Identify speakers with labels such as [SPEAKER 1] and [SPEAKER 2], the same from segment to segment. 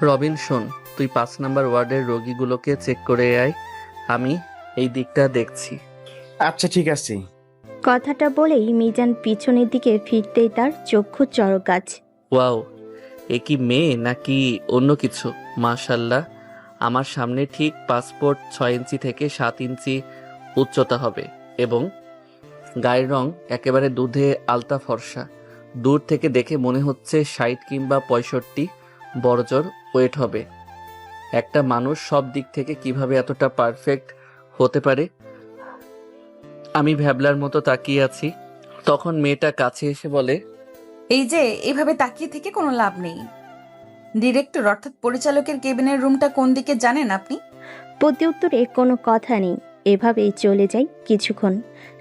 [SPEAKER 1] রবিন শোন, তুই 5 নম্বর ওয়ার্ডের রোগীগুলোকে চেক করে আয়, আমি এই দিকটা দেখছি।
[SPEAKER 2] আচ্ছা ঠিক আছে।
[SPEAKER 3] কথাটা বলেই মিজান পিছনের দিকে ফিরতেই তার চক্ষু চড়ক গাছ।
[SPEAKER 1] ওয়াও, এ কি মেয়ে নাকি অন্য কিছু? মাশাল্লাহ, আমার সামনে ঠিক পাসপোর্ট 6 ইঞ্চি থেকে 7 ইঞ্চি উচ্চতা হবে এবং গায়ের রং একেবারে দুধে আলতা ফর্সা। দূর থেকে দেখে মনে হচ্ছে 60 কিংবা 65 বড়জোর ওয়েট হবে। একটা মানুষ সব দিক থেকে কিভাবে এতটা পারফেক্ট হতে পারে? আমি ভ্যাবলার মতো তাকিয়ে আছি, তখন মেয়েটা কাছে এসে বলে,
[SPEAKER 4] এই যে এভাবে তাকিয়ে থেকে কোনো লাভ নেই। ডিরেক্টর অর্থাৎ পরিচালকের কেবিনের রুমটা কোন দিকে জানেন আপনি?
[SPEAKER 3] প্রত্যুত্তরে কোনো কথা নেই। এভাবেই চলে যায় কিছুক্ষণ।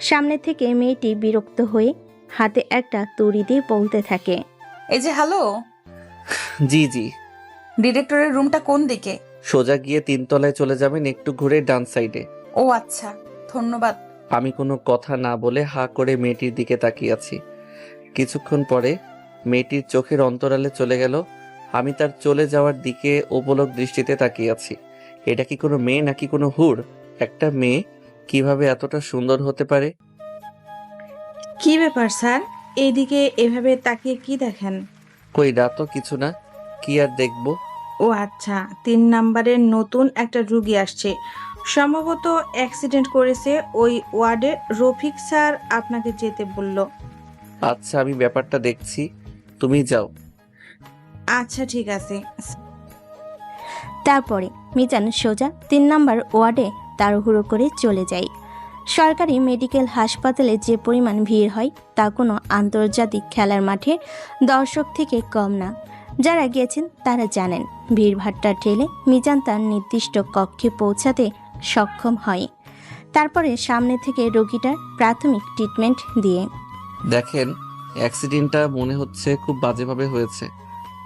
[SPEAKER 3] সামনে থেকে মেয়েটি বিরক্ত হয়ে হাতে একটা তুড়ি দিয়ে বলতে থাকে,
[SPEAKER 4] এই যে হ্যালো,
[SPEAKER 1] জি জি।
[SPEAKER 4] ডিরেক্টরের রুমটা কোন দিকে?
[SPEAKER 1] সোজা গিয়ে 3 তলায় চলে যাবেন, একটু ঘুরে ডান সাইডে।
[SPEAKER 4] ও আচ্ছা, ধন্যবাদ।
[SPEAKER 1] আমি কোনো কথা না বলে হাঁ করে মেয়েটির দিকে তাকিয়ে আছি। কিছুক্ষণ পরে মেয়েটির চোখের অন্তরালে চলে গেল। আমি তার চলে যাওয়ার দিকে অপলক দৃষ্টিতে তাকিয়ে আছি। এটা কি কোনো মেয়ে নাকি কোনো হুড়? একটা মেয়ে কিভাবে এতটা সুন্দর হতে পারে?
[SPEAKER 5] কি ব্যাপার স্যার, এইদিকে এভাবে তাকিয়ে কি দেখেন?
[SPEAKER 1] কই না তো কিছু না, কি আর দেখবো।
[SPEAKER 5] ও আচ্ছা, 3 নাম্বারের নতুন একটা রুগী আসছে, সম্ভবত অ্যাক্সিডেন্ট করেছে। ওই ওয়ার্ডে রফিক স্যার আপনাকে যেতে বলল।
[SPEAKER 1] আচ্ছা, আমি ব্যাপারটা দেখছি, তুমি যাও।
[SPEAKER 5] আচ্ছা ঠিক আছে।
[SPEAKER 3] তারপরে মিজান সোজা 3 নম্বর ওয়ার্ডে তাড়াহুড়ো করে চলে যায়। সরকারি মেডিকেল হাসপাতালে যে পরিমাণ ভিড় হয় তা কোনো আন্তর্জাতিক খেলার মাঠে দর্শক থেকে কম না। যারা গিয়েছেন তারা জানেন, ভিড়ভাট্টা ঠেলে মিজান তার নির্দিষ্ট কক্ষে পৌঁছাতে সক্ষম হয়। তারপরে সামনে থেকে রোগীটার প্রাথমিক ট্রিটমেন্ট দিয়ে।
[SPEAKER 1] দেখেন, অ্যাক্সিডেন্টটা মনে হচ্ছে খুব বাজেভাবে হয়েছে।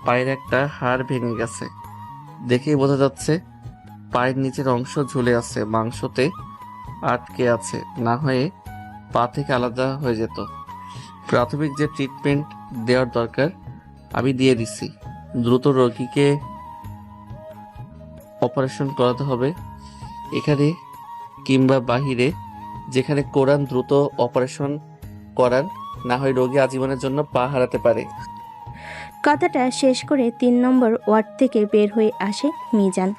[SPEAKER 1] পায়ের একটা হাড় ভেঙে গেছে, দেখেই বোঝা যাচ্ছে। পায়ের নিচের অংশ ঝুলে আছে, মাংসতে আটকে আছে, না হয়ে পা থেকে আলাদা হয়ে যেত। প্রাথমিক যে ট্রিটমেন্ট দেওয়ার দরকার আমি দিয়ে দিছি। দ্রুত রোগীকে অপারেশন করাতে হবে, এখানে কিংবা বাহিরে যেখানে কোরান দ্রুত অপারেশন করান, না হয় রোগী আজীবনের জন্য পা হারাতে পারে।
[SPEAKER 3] কথাটা শেষ করে 3 নম্বর ওয়ার্ড থেকে বের হয়ে আসে মিজান।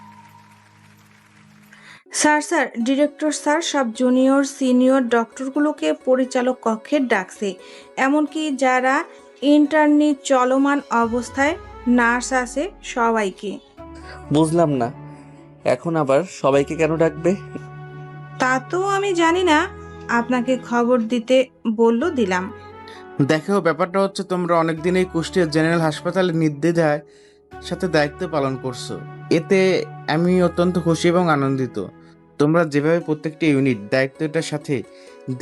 [SPEAKER 5] স্যার, ডিরেক্টর স্যার সব জুনিয়র সিনিয়র ডক্টরগুলোকে পরিচালক কক্ষে ডাকছে, এমনকি যারা ইন্টার্নি চলমান অবস্থায় নার্স আছে সবাইকে।
[SPEAKER 1] বুঝলাম না, এখন আবার সবাইকে কেন ডাকবে?
[SPEAKER 5] তা তো আমি জানি না, আপনাকে খবর দিতে বলল দিলাম।
[SPEAKER 2] দেখো, ব্যাপারটা হচ্ছে তোমরা অনেকদিন এই কুষ্টিয়া জেনারেল হাসপাতালে নির্দ্বিধায় সাথে দায়িত্ব পালন করছো। এতে আমি অত্যন্ত খুশি এবং আনন্দিত। তোমরা যেভাবে প্রত্যেকটি ইউনিট দায়িত্বটার সাথে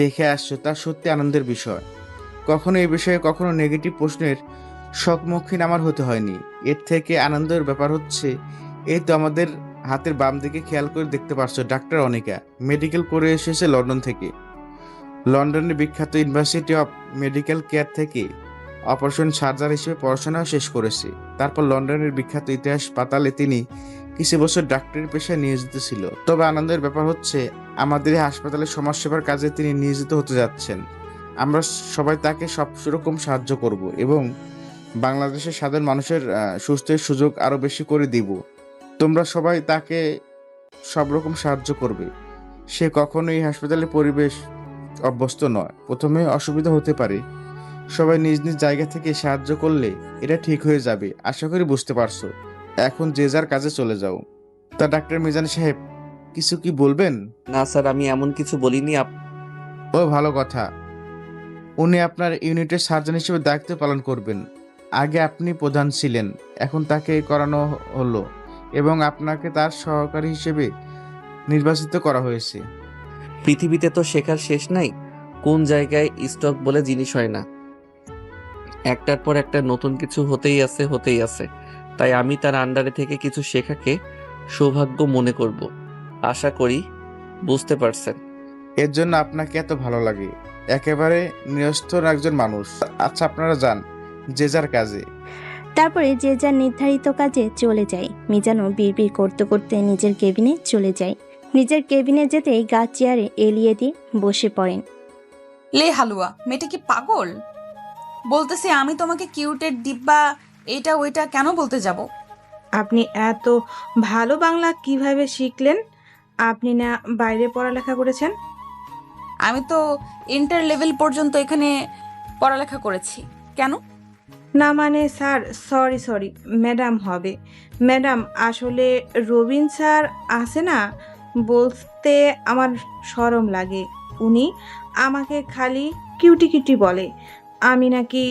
[SPEAKER 2] দেখে আসছো তা সত্যি আনন্দের বিষয়। কখনো এই বিষয়ে কখনো নেগেটিভ প্রশ্নের সম্মুখীন আমার হতে হয়নি। এর থেকে আনন্দের ব্যাপার হচ্ছে, এই তো আমাদের হাতের বাম দিকে খেয়াল করে দেখতে পারছো, ডাক্তার অনিকা মেডিকেল করে এসেছে লন্ডন থেকে। লন্ডনের বিখ্যাত ইউনিভার্সিটি অফ মেডিকেল কেয়ার থেকে অপারেশন সার্জার হিসেবে পড়াশোনা শেষ করেছে। তারপর লন্ডনের বিখ্যাত ইতিহাস পাতালে তিনি কিছু বছর ডাক্তারি পেশায় নিয়োজিত ছিল। তবে আনন্দের ব্যাপার হচ্ছে, আমাদের এই হাসপাতালে সমাজসেবার কাজে তিনি নিয়োজিত হতে যাচ্ছেন। আমরা সবাই তাকে সব রকম সাহায্য করব এবং বাংলাদেশের সাধারণ মানুষের সুস্থের সুযোগ আরো বেশি করে দিব। তোমরা সবাই তাকে সব রকম সাহায্য করবে। সে কখনো এই হাসপাতালের পরিবেশ অভ্যস্ত নয়, প্রথমে অসুবিধা হতে পারে। সবাই নিজ নিজ জায়গা থেকে সাহায্য করলে এটা ঠিক হয়ে যাবে, আশা করি বুঝতে পারছো। এখন যে যার কাজে চলে যাও। তা ডাক্তার মিজান সাহেব, কিছু কি বলবেন?
[SPEAKER 1] না স্যার, আমি এমন কিছু বলিনি।
[SPEAKER 2] ও ভালো কথা। উনি আপনার ইউনিটের সার্জন হিসেবে দায়িত্ব পালন করবেন। আগে আপনি প্রধান ছিলেন, এখন তাকে করানো হলো এবং আপনাকে তার সহকারী হিসেবে নির্বাচিত করা হয়েছে।
[SPEAKER 1] পৃথিবীতে তো শেখার শেষ নাই, কোন জায়গায় স্টক বলে জিনিস হয় না, একটার পর একটা নতুন কিছু হতেই আছে। তাই আমি তার আন্ডারে থেকে কিছু শেখাকে সৌভাগ্য মনে করব। আশা করি বুঝতে পারছেন।
[SPEAKER 2] এর জন্য আপনাকে এত ভালো লাগে। একেবারে নিরস্ত একজন মানুষ। আচ্ছা, আপনারা যান যে যার কাজে।
[SPEAKER 3] তারপরে যে যার নির্ধারিত কাজে চলে যায়। মিজানও বিড়বিড় করতে করতে নিজের কেবিনে চলে যায়। নিজের কেবিনে যেতেই গা চেয়ারে এলিয়ে দিয়ে বসে পড়েন।
[SPEAKER 4] লে হালুয়া, মেয়েটা কি পাগল? বলতেছে আমি তোমাকে কিউটের ডিব্বা এইটা ওইটা কেন বলতে যাব?
[SPEAKER 5] আপনি এত ভালো বাংলা কিভাবে শিখলেন? আপনি না বাইরে পড়ালেখা করেছেন?
[SPEAKER 4] আমি তো ইন্টার লেভেল পর্যন্ত এখানে পড়ালেখা করেছি। কেন?
[SPEAKER 5] না মানে স্যার, সরি ম্যাডাম হবে। ম্যাডাম আসলে রবিন স্যার আছে না, বলতে আমার শরম লাগে। উনি আমাকে খালি কিউটি কিউটি বলে। আমি নাকি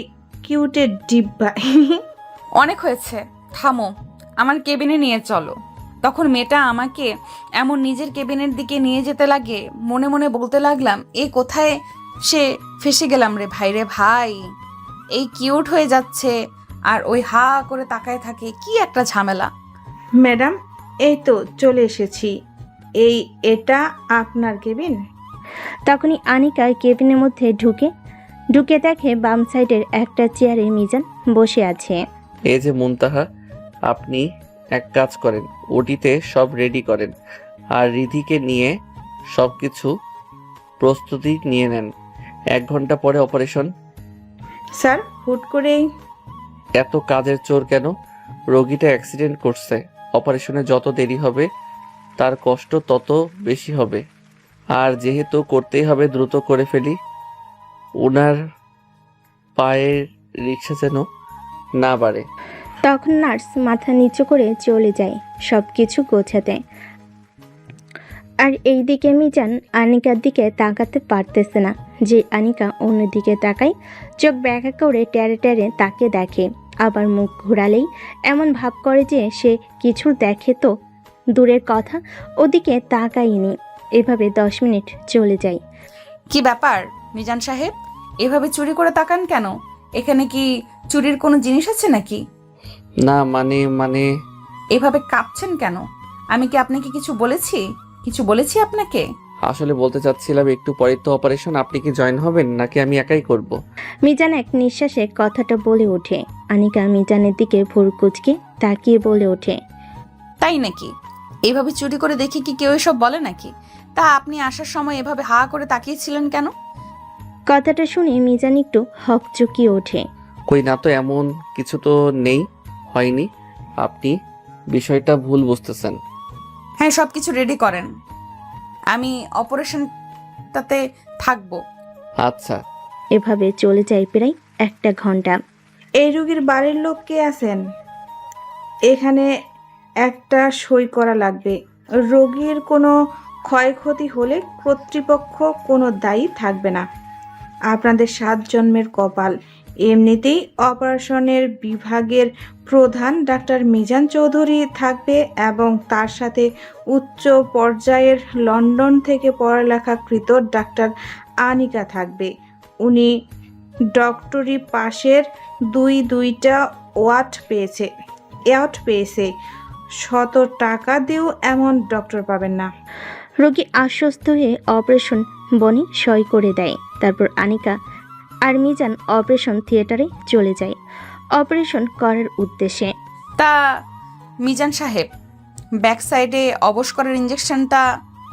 [SPEAKER 5] কিউটের ডিব্বা।
[SPEAKER 4] অনেক হয়েছে, থামো, আমার কেবিনে নিয়ে চলো। তখন মেয়েটা আমাকে এমন নিজের কেবিনের দিকে নিয়ে যেতে লাগে, মনে মনে বলতে লাগলাম, এ কোথায় সে ফেসে গেলাম রে ভাই, রে ভাই। এই কিউট হয়ে যাচ্ছে আর ওই হা করে তাকায় থাকে, কি একটা ঝামেলা।
[SPEAKER 5] ম্যাডাম এই তো চলে এসেছি। এটা আপনার কেবিন?
[SPEAKER 3] তখনই আনিকা কেবিনের মধ্যে ঢুকে দেখে বাম সাইডের একটা চেয়ারে মিজান বসে আছে।
[SPEAKER 1] এই যে মুনতাহা, আপনি এক কাজ করেন, ওটিতে সব রেডি করেন আর রিধিকে নিয়ে সব কিছু প্রস্তুতি নিয়ে নেন। 1 ঘন্টা পরে অপারেশন।
[SPEAKER 5] স্যার হুট করেই
[SPEAKER 1] এত কাজের চোর কেন? রোগীটা অ্যাক্সিডেন্ট করছে, অপারেশনে যত দেরি হবে তার কষ্ট তত বেশি হবে। আর যেহেতু করতেই হবে, দ্রুত করে ফেলি। ওনার পায়ের রিক্সা যেন না বাড়ে।
[SPEAKER 3] তখন নার্স মাথা নিচু করে চলে যায় সব কিছু গোছাতে। আর এইদিকে মিজান আনিকার দিকে তাকাতে পারতেছে না। যে আনিকা অন্যদিকে তাকায়, চোখ ব্যাকা করে টেরে টেরে তাকে দেখে, আবার মুখ ঘোরালেই এমন ভাব করে যে সে কিছু দেখে তো দূরের কথা, ওদিকে তাকায়নি। এভাবে 10 মিনিট চলে যায়।
[SPEAKER 4] কি ব্যাপার মিজান সাহেব, এভাবে চুরি করে তাকান কেন? এখানে কি চুরির কোনো জিনিস আছে নাকি?
[SPEAKER 1] না মানে
[SPEAKER 4] এভাবে কাঁপছেন কেন? আমি কি আপনাকে কিছু বলেছি আপনাকে?
[SPEAKER 1] আসলে বলতে চাচ্ছিলাম, একটু পরে তো অপারেশন, আপনি কি জয়েন হবেন নাকি আমি একাই করব?
[SPEAKER 3] মিজান এক নিঃশ্বাসে কথাটা বলে ওঠে। আনিকা মিজানের দিকে ভুর কুচকে তাকিয়ে বলে ওঠে,
[SPEAKER 4] তাই নাকি? এইভাবে চুরি করে দেখি কি কেউ এসব বলে নাকি? তা আপনি আসার সময় এভাবে হা করে তাকিয়েছিলেন কেন?
[SPEAKER 3] কথাটা শুনে মিজান একটু হকচকিয়ে ওঠে।
[SPEAKER 1] কই না তো, এমন কিছু তো নেই, হয়নি। আপনি বিষয়টা ভুল বুঝতেছেন।
[SPEAKER 4] হ্যাঁ, সব কিছু রেডি করেন, আমি অপারেশনটাতে থাকবো।
[SPEAKER 1] আচ্ছা।
[SPEAKER 3] এভাবে চলে যায় প্রায় 1 ঘন্টা।
[SPEAKER 5] এই রোগীর বাড়ির লোক কে আছেন? এখানে একটা সই করা লাগবে। রোগীর কোনো ক্ষয়ক্ষতি হলে কর্তৃপক্ষ কোনো দায়ী থাকবে না। আপনাদের 7 জন্মের কপাল। এমনিতেই অপারেশনের বিভাগের প্রধান ডাক্তার মিজান চৌধুরী থাকবে এবং তার সাথে উচ্চ পর্যায়ের লন্ডন থেকে পড়ালেখাকৃত ডাক্তার আনিকা থাকবে। উনি ডক্টরি পাশের দুইটা ওয়াট পেয়েছে। 100 টাকা দিয়েও এমন ডক্টর পাবেন না।
[SPEAKER 3] রোগী আশ্বস্ত হয়ে অপারেশন বনি সই করে দেয়। তারপর আনিকা আর মিজান অপারেশন থিয়েটারে চলে যায় অপারেশন করার উদ্দেশ্যে।
[SPEAKER 4] তা মিজান সাহেব, ব্যাক সাইডে অবশ করার ইঞ্জেকশনটা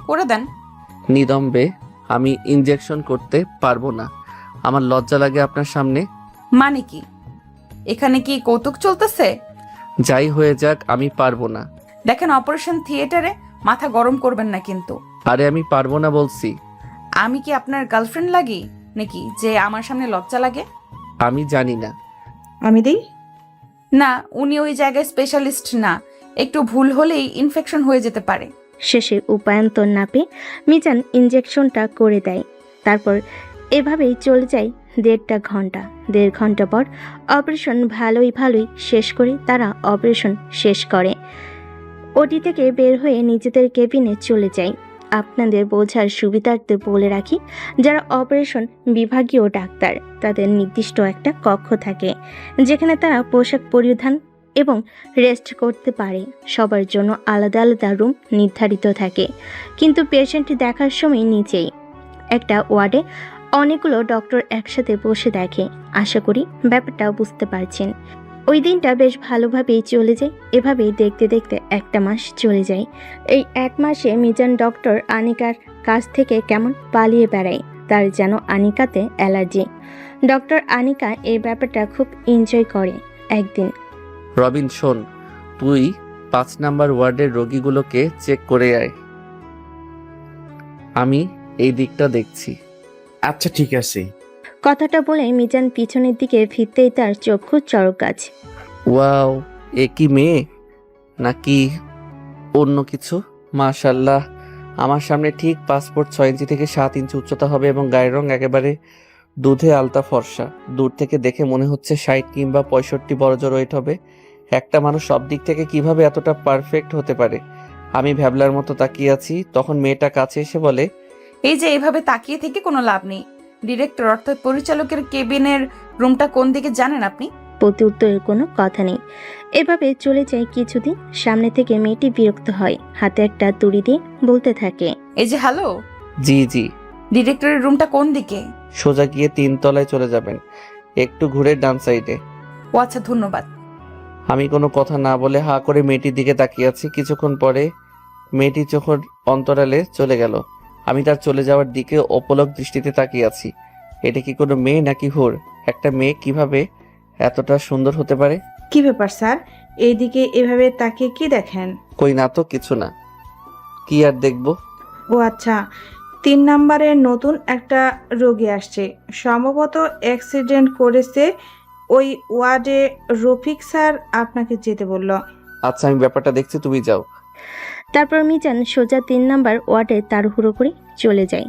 [SPEAKER 4] করে দেন।
[SPEAKER 1] নিদম্বে আমি ইনজেকশন করতে পারবো না, আমার লজ্জা লাগে আপনার সামনে।
[SPEAKER 4] মানে কি, এখানে কি কৌতুক চলতেছে?
[SPEAKER 1] যাই হয়ে যাক, আমি পারবো না।
[SPEAKER 4] দেখেন, অপারেশন থিয়েটারে মাথা গরম করবেন না কিন্তু।
[SPEAKER 1] আরে আমি পারবো না বলছি।
[SPEAKER 4] আমি কি আপনার গার্লফ্রেন্ড লাগি নাকি যে আমার সামনে লজ্জা লাগে?
[SPEAKER 1] আমি জানি না।
[SPEAKER 5] আমি দিই?
[SPEAKER 4] না, উনি ওই জায়গায় স্পেশালিস্ট না, একটু ভুল হলেই ইনফেকশন হয়ে যেতে পারে।
[SPEAKER 3] শেষে উপায়ন্তর না পেয়ে মিজান ইঞ্জেকশনটা করে দেয়। তারপর এভাবেই চলে যায় 1.5 ঘন্টা। 1.5 ঘন্টা পর অপারেশন ভালোই শেষ করে তারা অপারেশন শেষ করে ওটি থেকে বের হয়ে নিজেদের কেবিনে চলে যায়। আপনাদের বোঝার সুবিধার্থে বলে রাখি, যারা অপারেশন বিভাগীয় ডাক্তার তাদের নির্দিষ্ট একটা কক্ষ থাকে যেখানে তারা পোশাক পরিধান এবং রেস্ট করতে পারে। সবার জন্য আলাদা আলাদা রুম নির্ধারিত থাকে, কিন্তু পেশেন্ট দেখার সময় নিচেই একটা ওয়ার্ডে অনেকগুলো ডক্টর একসাথে বসে দেখে। আশা করি ব্যাপারটা বুঝতে পারছেন। ওই দিনটা বেশ ভালোভাবেই চলে যায়। এভাবেই দেখতে দেখতে একটা মাস চলে যায়। এই এক মাসে মিজান ডক্টর আনিকার কাছ থেকে কেমন পালিয়ে বেড়ায়। তার যেন আনিকাতে অ্যালার্জি। ডক্টর আনিকা এই ব্যাপারটা খুব এনজয় করে। একদিন
[SPEAKER 1] রবিন শোন, তুই 5 নাম্বার ওয়ার্ডের রোগীগুলোকে চেক করে আয়, আমি এই দিকটা দেখছি।
[SPEAKER 2] আচ্ছা ঠিক আছে।
[SPEAKER 3] কথাটা বলে মিজান পিছনের দিকে ফিরতেই তার চক্ষু চড়ক গাছ।
[SPEAKER 1] ওয়াও, এ কি মেয়ে নাকি অন্য কিছু? মাশাল্লাহ, আমার সামনে ঠিক পাসপোর্ট 6 ইঞ্চি থেকে 7 ইঞ্চি উচ্চতা হবে এবং গায়ের রং একেবারে দুধে আলতা ফর্সা। দূর থেকে দেখে মনে হচ্ছে 60 কিংবা 65 বড়জোর ওয়েট হবে। একটা মানুষ সব দিক থেকে কিভাবে এতটা পারফেক্ট হতে পারে? আমি ভ্যাবলার মতো তাকিয়ে আছি, তখন মেয়েটা কাছে এসে বলে,
[SPEAKER 4] এই যে এইভাবে তাকিয়ে থেকে কোনো লাভ নেই। ডিরেক্টর অর্থাৎ পরিচালকের কেবিনের রুমটা কোন দিকে জানেন আপনি?
[SPEAKER 3] প্রতি উত্তরের কোনো কথা নেই। এভাবে চলে যায় কিছুদিন। সামনে থেকে মেয়েটি বিরক্ত হয়, হাতে একটা তুড়ি দিয়ে বলতে থাকে,
[SPEAKER 4] এই যে হ্যালো,
[SPEAKER 1] জি জি।
[SPEAKER 4] ডিরেক্টরের রুমটা কোন দিকে?
[SPEAKER 1] সোজা গিয়ে 3 তলায় চলে যাবেন, একটু ঘুরে ডান সাইডে।
[SPEAKER 4] ও আচ্ছা, ধন্যবাদ।
[SPEAKER 1] আমি কোনো কথা না বলে হা করে মেয়েটির দিকে তাকিয়ে আছি। কিছুক্ষণ পরে মেয়েটি চোখের অন্তরালে চলে গেল। আমি তার চলে যাওয়ার দিকে অপলক দৃষ্টিতে তাকিয়ে আছি। এটা কি কোনো মেয়ে নাকি হুর? একটা মেয়ে কিভাবে এতটা সুন্দর হতে পারে?
[SPEAKER 5] কি ব্যাপার স্যার, এইদিকে এভাবে তাকিয়ে কি দেখেন?
[SPEAKER 1] কই না তো, কিছু না। কি আর দেখবো?
[SPEAKER 5] ও আচ্ছা, 3 নাম্বারের নতুন একটা রোগী আসছে, সম্ভবত অ্যাক্সিডেন্ট করেছে। ওই ওয়ার্ডে রফিক স্যার আপনাকে যেতে বলল।
[SPEAKER 1] আচ্ছা, আমি ব্যাপারটা দেখছি, তুমি যাও।
[SPEAKER 3] তারপর মিজান সোজা 3 নাম্বার ওয়ার্ডে তাড়াহুড়ো করে চলে যায়।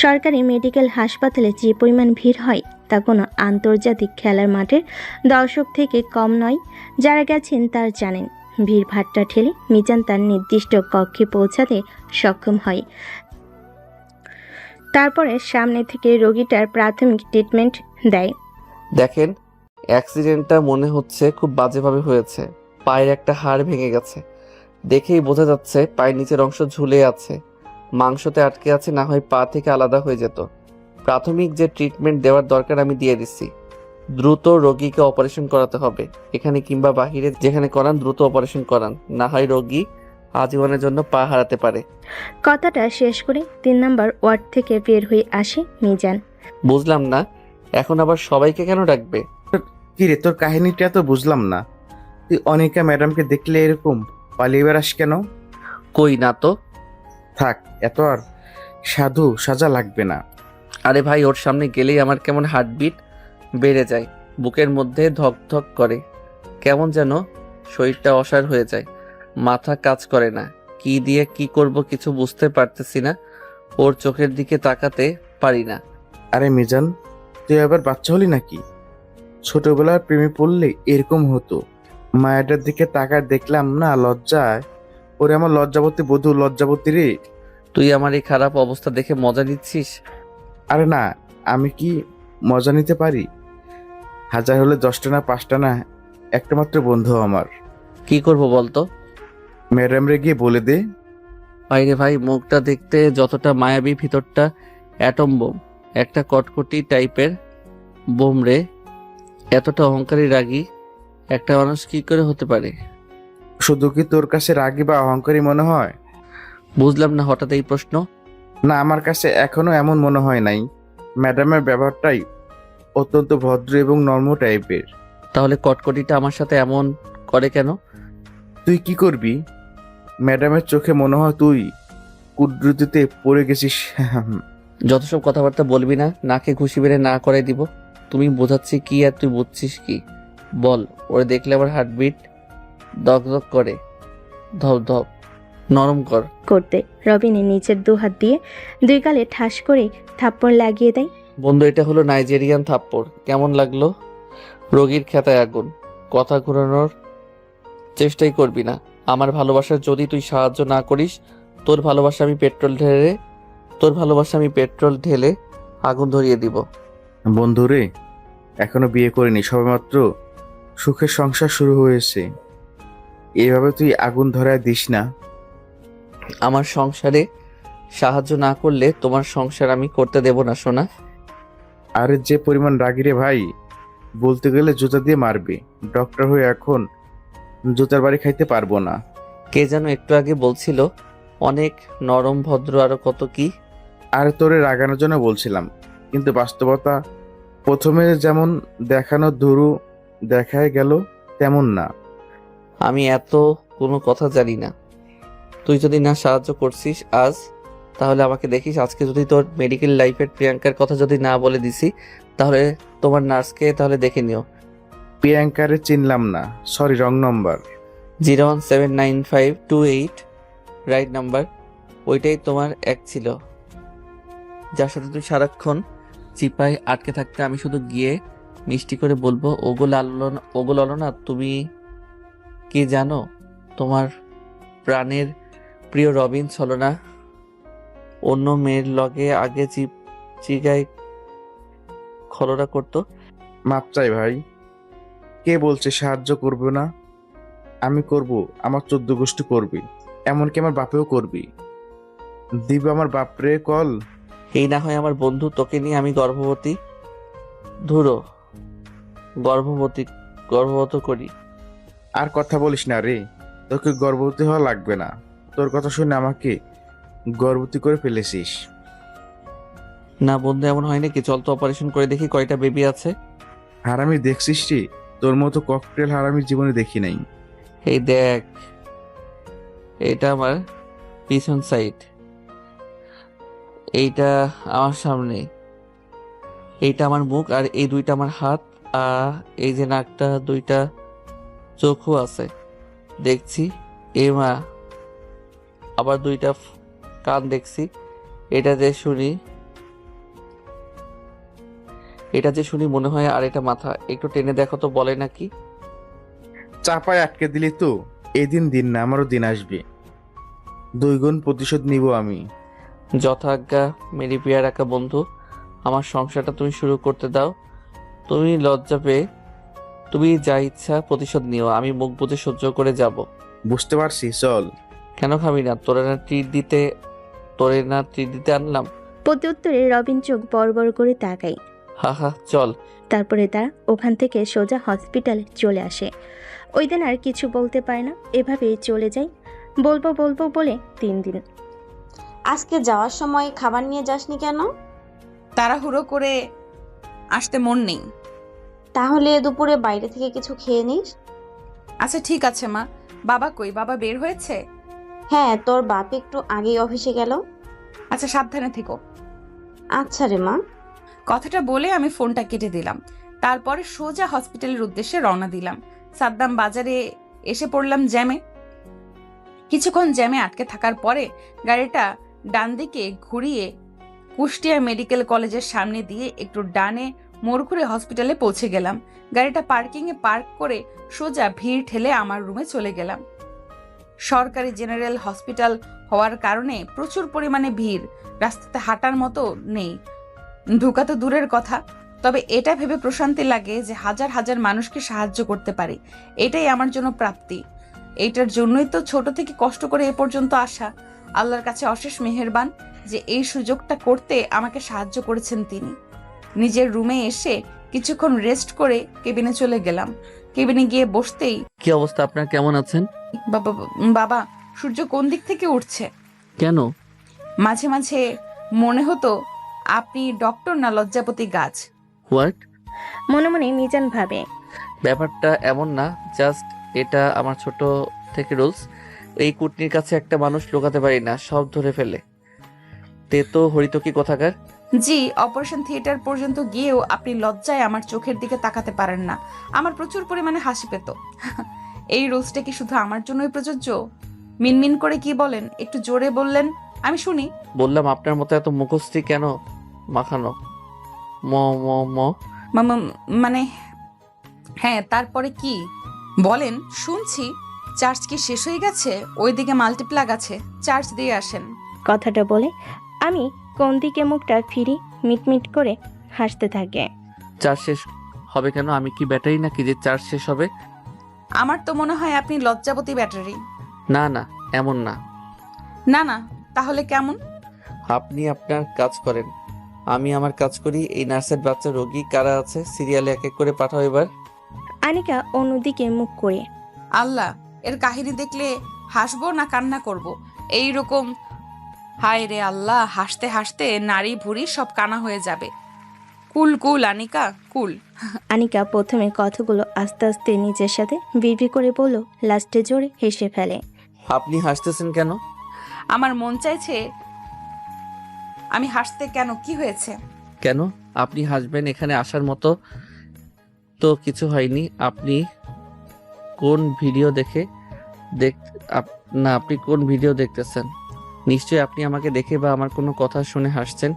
[SPEAKER 3] সরকারি মেডিকেল হাসপাতালে যে পরিমাণ ভিড় হয় তা কোনো আন্তর্জাতিক খেলার মাঠের দর্শক থেকে কম নয়। যারা গেছেন তার জানেন। ভিড় ভাট্টা ঠেলে মিজান তার নির্দিষ্ট কক্ষে পৌঁছাতে সক্ষম হয়। তারপরে সামনে থেকে রোগীটার প্রাথমিক ট্রিটমেন্ট দেয়।
[SPEAKER 1] দেখেন, অ্যাক্সিডেন্টটা মনে হচ্ছে খুব বাজেভাবে হয়েছে। পায়ের একটা হাড় ভেঙে গেছে, দেখেই বোঝা যাচ্ছে পায়ের নিচের অংশ ঝুলে আছে, মাংসতে আটকে আছে, না হয় পা থেকে আলাদা হয়ে যেত। প্রাথমিক যে ট্রিটমেন্ট দেওয়ার দরকার আমি দিয়ে দিচ্ছি। দ্রুত রোগীকে অপারেশন করাতে হবে, এখানে কিংবা বাহিরে যেখানে করান দ্রুত অপারেশন করান, না হয় রোগী আজীবনের জন্য পা হারাতে পারে।
[SPEAKER 3] কথাটা শেষ করে 3 নাম্বার ওয়ার্ড থেকে বের হয়ে আসে মিজান।
[SPEAKER 1] বুঝলাম না, এখন আবার সবাইকে কেন ডাকবে?
[SPEAKER 2] কি রে, তোর কাহিনীটা তো বুঝলাম না। তুই অনিকা ম্যাডামকে দেখলে এরকম পালিয়ে বেড়াস কেন?
[SPEAKER 1] কই না তো।
[SPEAKER 2] থাক, এত আর সাধু সাজা লাগবে না।
[SPEAKER 1] আরে ভাই, ওর সামনে গেলেই আমার কেমন হার্টবিট বেড়ে যায়, বুকের মধ্যে ধক ধক করে, কেমন যেন শরীরটা অসাড় হয়ে যায়, মাথা কাজ করে না, কি দিয়ে কি করব কিছু বুঝতে পারতেছি না, ওর চোখের দিকে তাকাতে পারি না।
[SPEAKER 2] আরে মিজান, তুই আবার বাচ্চা হলি নাকি? ছোটবেলার প্রেমে পড়লে এরকম হতো। মায়াটার দিকে তাকায় দেখলাম না, লজ্জায় ওরে আমার লজ্জাবতী বধূ, লজ্জাবতী রে।
[SPEAKER 1] তুই আমার এই খারাপ অবস্থা দেখে মজা নিচ্ছিস?
[SPEAKER 2] আরে না, আমি কি মজা নিতে পারি? হাজার হলে 10টা না 5টা না, একটা মাত্র বন্ধু আমার।
[SPEAKER 1] কি করব বলতো?
[SPEAKER 2] ম্যাডাম রে গিয়ে বলে দে।
[SPEAKER 1] বাইরে ভাই, মুখটা দেখতে যতটা মায়াবী, ভিতরটা অ্যাটম বোম, একটা কটকটি টাইপের বোম রে। এতটা অহংকারী রাগী একটা মানুষ কি করে হতে পারে?
[SPEAKER 2] শুধু কি তোর কাছে রাগী বা অহংকারী মনে হয়?
[SPEAKER 1] বুঝলাম না হঠাৎ এই প্রশ্ন।
[SPEAKER 2] না, আমার কাছে এখনো এমন মনে হয় নাই। ম্যাডামের ব্যবহারটাই অত্যন্ত ভদ্র এবং নর্ম টাইপের।
[SPEAKER 1] তাহলে কটকটিটা আমার সাথে এমন করে কেন?
[SPEAKER 2] তুই কি করবি? ম্যাডামের চোখে মনে হয় তুই কুদরতিতে পড়ে গেছিস।
[SPEAKER 1] যত সব কথাবার্তা বলবি না, নাকে ঘুষি বেড়ে না করে দিব। তুমি বোঝাচ্ছি কি আর তুই বুঝছিস কি? বল। ওরে দেখলে আমার হার্টবিট দক দক করে, ধপ ধপ। নরম কর।
[SPEAKER 3] করতে রবিনের নিচের 2 হাত দিয়ে 2 গালে ঠাস করে থাপ্পড় লাগিয়ে দেয়।
[SPEAKER 1] বন্ধু, এটা হলো নাইজেরিয়ান থাপ্পড়, কেমন লাগলো? রোগীর খেতায় আগুন। কথা ঘোরানোর চেষ্টাই করবি না। আমার ভালোবাসার যদি তুই সাহায্য না করিস, তোর ভালোবাসা আমি পেট্রোল ঢেলে আগুন ধরিয়ে দিব।
[SPEAKER 2] বন্ধু রে, এখনো বিয়ে করিনি, সবেমাত্র সুখের সংসার শুরু হয়েছে। এভাবে তুই আগুন ধরায় দিস না।
[SPEAKER 1] আমার সংসারে সাহায্য না করলে তোমার সংসার আমি করতে দেব না, সোনা।
[SPEAKER 2] আরে যে পরিমাণ রাগি রে ভাই, বলতে গেলে জুতা দিয়ে মারবে। ডক্টর হয়ে এখন জুতার বাড়ি খাইতে পারবো না।
[SPEAKER 1] কে যেন একটু আগে বলছিল অনেক নরম ভদ্র আরো কত কি।
[SPEAKER 2] আর তোরে রাগানোর জন্য বলছিলাম, কিন্তু বাস্তবতা প্রথমে যেমন দেখানো ধুরু দেখায় গেল তেমন না।
[SPEAKER 1] আমি এত কোনো কথা জানি না। তুই যদি না সাহায্য করছিস আজ, তাহলে আমাকে দেখিস আজকে যদি তোর মেডিকেল লাইফের প্রিয়াঙ্কার কথা যদি না বলে দিছি, তাহলে তোমার নার্সকে তাহলে দেখে নিও।
[SPEAKER 2] প্রিয়াঙ্কারে চিনলাম না, সরি, রং নম্বর।
[SPEAKER 1] 0179528 রাইট নাম্বার। ওইটাই তোমার এক ছিল, যার সাথে তুই সারাক্ষণ চিপায় আটকে থাকতে। আমি শুধু গিয়ে মিষ্টি করে বলবো, ওগো ললনা, তুমি কি জানো তোমার প্রাণের প্রিয় রবিন ছলনা অন্য মেয়ের লগে আগে চিগায় খলনা করতো।
[SPEAKER 2] মাপ চাই ভাই। কে বলছে সাহায্য করবে না? আমি করব, আমার 14 গোষ্ঠী করবি, এমনকি আমার বাপেও করবি। দিব আমার বাপরে কল।
[SPEAKER 1] এই না হয় আমার বন্ধু, তোকে নিয়ে আমি গর্ভবতী। ধুরো, গর্ভবত করি।
[SPEAKER 2] আর কথা বলিস না রে, তোকে গর্ভবতী হওয়া লাগবে না। তোর কথা শুনে আমাকে গর্ভবতী করে ফেলেছিস।
[SPEAKER 1] না বন্ধু, এমন হয় নাকি? চল তো অপারেশন করে দেখি কয়টা বেবি আছে।
[SPEAKER 2] হারামি দেখছিস রে, তোর মতো ককটেল হারামি জীবনে দেখি নাই।
[SPEAKER 1] এই দেখ, এটা আমার পিছন সাইড, এইটা আমার সামনে, এইটা আমার মুখ, আর এই দুইটা আমার হাত। এই যে নাকটা, দুইটা চোখও আছে দেখছি। এ মা, আবার দুইটা কান দেখছি। এটা যে শুনি মনে হয়, আর এটা মাথা। একটু টেনে দেখো তো, বলে নাকি?
[SPEAKER 2] চাপায় আটকে দিলি তো, এদিন দিন না আমারও দিন আসবে, 2 গুণ প্রতিশোধ নিব আমি।
[SPEAKER 1] যথাজ্ঞা মেরি পিয়া রাখা বন্ধু, আমার সংসারটা তুমি শুরু করতে দাও। তুমি লজ্জা পেয়ে তুমি যা ইচ্ছা প্রতিশোধ নিও, আমি মুখ বুজে সহ্য করে যাব।
[SPEAKER 2] বুঝতে পারছি, চল।
[SPEAKER 1] কেন খাবি না? তোরে না ট্রিট দিতে আনলাম।
[SPEAKER 3] প্রত্যুত্তরে রবিন চোখ বড় বড় করে তাকায়।
[SPEAKER 1] হা হা, চল।
[SPEAKER 3] তারপরে তারা ওখান থেকে সোজা হসপিটালে চলে আসে। ওই দিন আর কিছু বলতে পারে না, এভাবেই চলে যায়। বলবো বলে 3 দিন।
[SPEAKER 6] আজকে যাওয়ার সময় খাবার নিয়ে যাসনি কেন?
[SPEAKER 4] তাড়াহুড়ো করে আসতে মন নেই।
[SPEAKER 6] তাহলে দুপুরে বাইরে থেকে কিছু খেয়ে নিস।
[SPEAKER 4] আচ্ছা ঠিক আছে মা। বাবা কই? বাবা বের হয়েছে?
[SPEAKER 6] হ্যাঁ, তোর বাপ একটু আগেই অফিসে গেল।
[SPEAKER 4] আচ্ছা, সাবধানে থেকো।
[SPEAKER 6] আচ্ছা রে মা।
[SPEAKER 4] কথাটা বলে আমি ফোনটা কেটে দিলাম। তারপরে সোজা হসপিটালের উদ্দেশ্যে রওনা দিলাম। সাদ্দাম বাজারে এসে পড়লাম জ্যামে। কিছুক্ষণ জ্যামে আটকে থাকার পরে গাড়িটা ডান দিকে ঘুরিয়ে কুষ্টিয়া মেডিকেল কলেজের সামনে দিয়ে একটু ডানে মোড় ঘুরে হসপিটালে পৌঁছে গেলাম। গাড়িটা পার্কিংয়ে পার্ক করে সোজা ভিড় ঠেলে আমার রুমে চলে গেলাম। সরকারি জেনারেল হসপিটাল হওয়ার কারণে প্রচুর পরিমাণে ভিড়, রাস্তাতে হাঁটার মতো নেই, ঢোকা তো দূরের কথা। তবে এটা ভেবে প্রশান্তি লাগে যে হাজার হাজার মানুষকে সাহায্য করতে পারি, এটাই আমার জন্য প্রাপ্তি। এইটার জন্যই তো ছোট থেকে কষ্ট করে এ পর্যন্ত আসা। আল্লাহর কাছে অশেষ মেহেরবান যে এই সুযোগটা করতে আমাকে সাহায্য করেছেন তিনি। নিজের রুমে এসে কিছুক্ষণ রেস্ট করে কেবিনে চলে গেলাম। কেবিনে গিয়ে বসতেই,
[SPEAKER 1] কি অবস্থা আপনার? কেমন আছেন?
[SPEAKER 4] বাবা, সূর্য কোন দিক থেকে উঠছে?
[SPEAKER 1] কেন?
[SPEAKER 4] মাঝে মাঝে মনে হতো আপনি ডক্টর না লজ্জাপতি গাছ।
[SPEAKER 1] হোয়াট?
[SPEAKER 3] মনে মনে মিজান ভাবে।
[SPEAKER 1] ব্যাপারটা এমন না, জাস্ট এটা আমার ছোট থেকে রুলস। এই কুটনির কাছে একটা মানুষ লুকাতে পারি না, সব ধরে ফেলে। তে তো হরিতকি কোথাকার।
[SPEAKER 4] জি, অপারেশন থিয়েটার পর্যন্ত গিয়েও আপনি লজ্জায় আমার চোখের দিকে তাকাতে পারেন না। আমার প্রচুর পরিমাণে হাসি পেত। এই রুলসটা কি শুধু আমার জন্যই প্রযোজ্য? মিনমিন করে কি বলেন? একটু জোরে বললেন, আমি শুনি।
[SPEAKER 1] বললাম আপনার মতো এত মুখশ্রী কেন মাখানো? ম ম ম
[SPEAKER 4] মানে হ্যাঁ, তারপরে কি বলেন? শুনছি। চার্জ কি শেষ হয়ে গেছে? ওইদিকে মাল্টিপ্লাগ আছে, চার্জ দিয়ে আসেন।
[SPEAKER 3] কথাটা বলে আমি কোন দিকে মুখটা ফিরি, মিটমিট করে হাসতে থাকে।
[SPEAKER 1] চার্জ শেষ হবে কেন? আমি কি ব্যাটারি নাকি যে চার্জ শেষ হবে?
[SPEAKER 4] আমার তো মনে হয় আপনি লজ্জাবতী ব্যাটারি।
[SPEAKER 1] না না, এমন না।
[SPEAKER 4] না, তাহলে কেমন?
[SPEAKER 1] আপনি আপনার কাজ করেন, আমি আমার কাজ করি। এই নার্সের বাচ্চা রোগী কারা আছে সিরিয়ালে এক এক করে পাঠাও এবার।
[SPEAKER 3] আনিকা অন্যদিকে মুখ করে।
[SPEAKER 4] আল্লাহ, এর কাহিনী দেখলে হাসবো না কান্না করব। এই রকম, হায় রে আল্লাহ, হাসতে হাসতে নারী ভুঁড়ি সব কানা হয়ে যাবে। কুল কুল আনিকা, কুল।
[SPEAKER 3] আনিকা প্রথমে কথাগুলো আস্তে আস্তে নিজের সাথে বিড়বিড় করে বলল, লাস্টে জোরে হেসে ফেলে।
[SPEAKER 1] আপনি হাসতেছেন কেন?
[SPEAKER 4] আমার মন চাইছে। আমি হাসতে কেন, কি হয়েছে?
[SPEAKER 1] কেন আপনি হাসবেন? এখানে আসার মতো তো কিছু হয়নি। আপনি কোন ভিডিও দেখে না, আপনি কোন ভিডিও দেখতেছেন? নিশ্চয়ই আপনি আমাকে দেখে বা আমার কোনো কথা শুনে হাসছেন।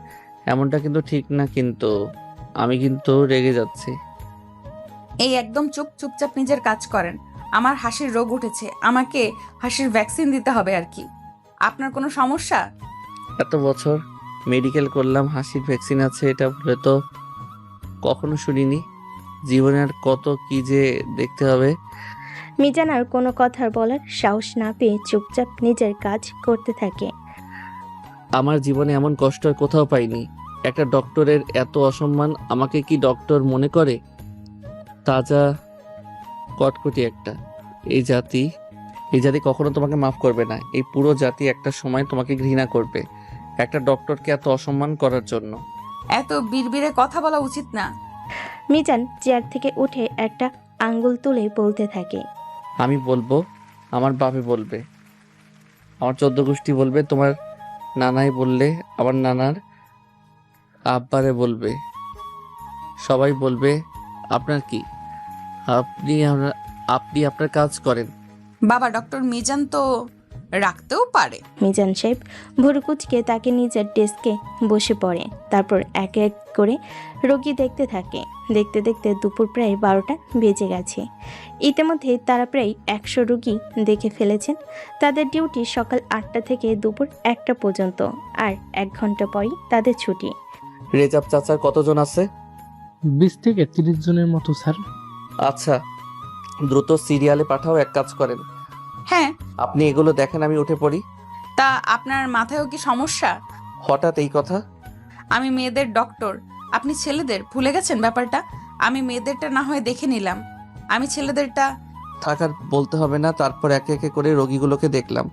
[SPEAKER 1] এমনটা কিন্তু ঠিক না, কিন্তু আমি কিন্তু রেগে যাচ্ছি।
[SPEAKER 4] এই একদম চুপচাপ নিজের কাজ করেন। আমার হাসির রোগ উঠেছে, আমাকে হাসির ভ্যাকসিন দিতে হবে আর কি। আপনার কোনো সমস্যা?
[SPEAKER 1] এত বছর মেডিকেল করলাম, হাসির ভ্যাকসিন আছে এটা বলে তো কখনো শুনিনি। জীবনে আর কত কি যে দেখতে হবে।
[SPEAKER 3] মিজান আর কোনো কথা বলার সাহস না পেয়ে চুপচাপ নিজের কাজ করতে থাকে।
[SPEAKER 1] আমার জীবনে এমন কষ্ট আর কোথাও পাইনি। একটা ডক্টরের এত অসম্মান, আমাকে কি ডক্টর মনে করে? তাজা কটকটি একটা। এই জাতি কখনো তোমাকে মাফ করবে না। এই পুরো জাতি একটা সময় তোমাকে ঘৃণা করবে একটা ডক্টরকে এত অসম্মান করার জন্য।
[SPEAKER 4] এত বিড়বিড়ে কথা বলা উচিত না।
[SPEAKER 3] মিজান চেয়ার থেকে উঠে একটা আঙ্গুল তুলে বলতে থাকে।
[SPEAKER 1] আমি বলবো, আমার বাপে বলবে, আমার 14 গোষ্ঠী বলবে, তোমার নানাই বললে, আমার নানার আব্বারে বলবে, সবাই বলবে। আপনার কি? আপনি আপনার কাজ করেন।
[SPEAKER 4] বাবা ডক্টর মিজান তো রাখতেও পারে।
[SPEAKER 3] মিজান সাহেব ভুরুকুচকে তাকে নিজের ডেস্কে বসে পড়ে। তারপর এক এক করে রোগী দেখতে থাকে। দেখতে দেখতে দুপুর প্রায় 12টা বেজে গেছে। ইতিমধ্যে তারা প্রায় 100 রোগী দেখে ফেলেছেন। তাদের ডিউটি সকাল 8টা থেকে দুপুর 1টা পর্যন্ত, আর 1 ঘন্টা পরই তাদের ছুটি।
[SPEAKER 1] রেজাব চাচার কতজন আছে?
[SPEAKER 7] 20 থেকে 30 জনের মতো স্যার।
[SPEAKER 1] আচ্ছা, দ্রুত সিরিয়ালে পাঠাও। এক কাজ করেন,
[SPEAKER 4] হ্যাঁ,
[SPEAKER 1] আপনি এগুলো দেখেন, আমি উঠে পড়ি।
[SPEAKER 4] তা আপনার মাথায়ও কি সমস্যা?
[SPEAKER 1] হঠাৎ এই কথা?
[SPEAKER 4] আমি মেয়েদের ডক্টর, আপনি ছেলেদের, ভুলে গেছেন ব্যাপারটা? আমি মেয়েদেরটা না হয় দেখে নিলাম, আমি ছেলেদেরটা।
[SPEAKER 1] থাকার বলতে হবে না। তারপর একে একে করে রোগীগুলোকে দেখলাম।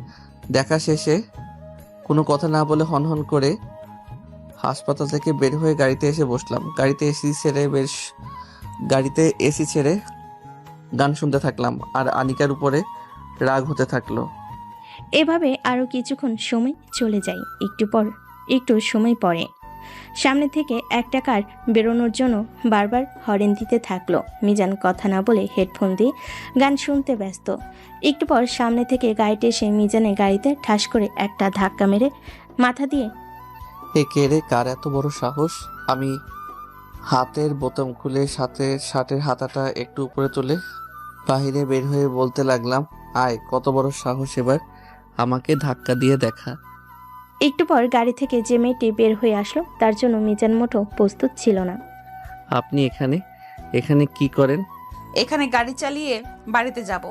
[SPEAKER 1] দেখা শেষে কোনো কথা না বলে হনহন করে হাসপাতাল থেকে বের হয়ে গাড়িতে এসে বসলাম। গাড়িতে এসি ছেড়ে গান শুনতে থাকলাম, আর আনিকার উপরে রাগ হতে থাকলো।
[SPEAKER 3] এভাবে আরও কিছুক্ষণ সময় চলে যায়। একটু সময় পরে সামনে থেকে একটা কার বেরোনোর জন্য বারবার হরেন দিতে থাকলো। মিজান কথা না বলে হেডফোন দিয়ে গান শুনতে ব্যস্ত। একটু পর সামনে থেকে গাড়িতে এসে মিজানের গাড়িতে ঠাস করে একটা ধাক্কা মেরে মাথা দিয়ে।
[SPEAKER 1] এ কে রে? কার এত বড় সাহস? আমি হাতের বোতাম খুলে শার্টের হাতাটা একটু উপরে তুলে বাহিরে বের হয়ে বলতে লাগলাম, আয়, কত বড় সাহস এবার আমাকে ধাক্কা দিয়ে দেখা।
[SPEAKER 3] একটু পর গাড়ি থেকে যে মেয়েটি বের হয়ে আসলো তার জন্য মিজান মোটো প্রস্তুত ছিল না।
[SPEAKER 1] আপনি এখানে কি করেন?
[SPEAKER 4] এখানে গাড়ি চালিয়ে বাড়িতে যাব।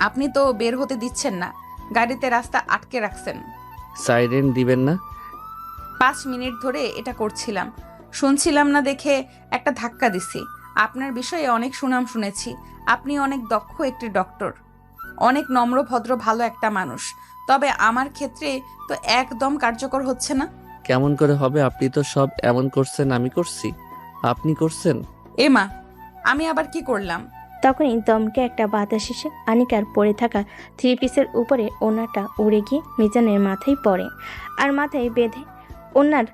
[SPEAKER 4] আপনি তো বের হতে দিচ্ছেন না, গাড়িতে রাস্তা আটকে রাখছেন।
[SPEAKER 1] সাইরেন দিবেন না?
[SPEAKER 4] 5 মিনিট ধরে এটা করছিলাম, শুনছিলাম না দেখে একটা ধাক্কা দিছি। আপনার বিষয়ে অনেক সুনাম শুনেছি, আপনি অনেক দক্ষ একটি ডক্টর, অনেক নম্র ভদ্র ভালো একটা মানুষ। তবে আমার ক্ষেত্রে তো একদম কার্যকর হচ্ছে না।
[SPEAKER 1] কেমন করে হবে? আপনি তো সব এমন করছেন, আমি করছি, আপনি করছেন।
[SPEAKER 4] এমা, আমি আবার কি করলাম?
[SPEAKER 3] তখনই দমকে একটা বাতাস এসে আনিকার পরে থাকা 3 পিসের উপরে ওনাটা উড়ে গিয়ে মিজানের মাথায় পড়ে, আর মাথায় বেঁধে ওনার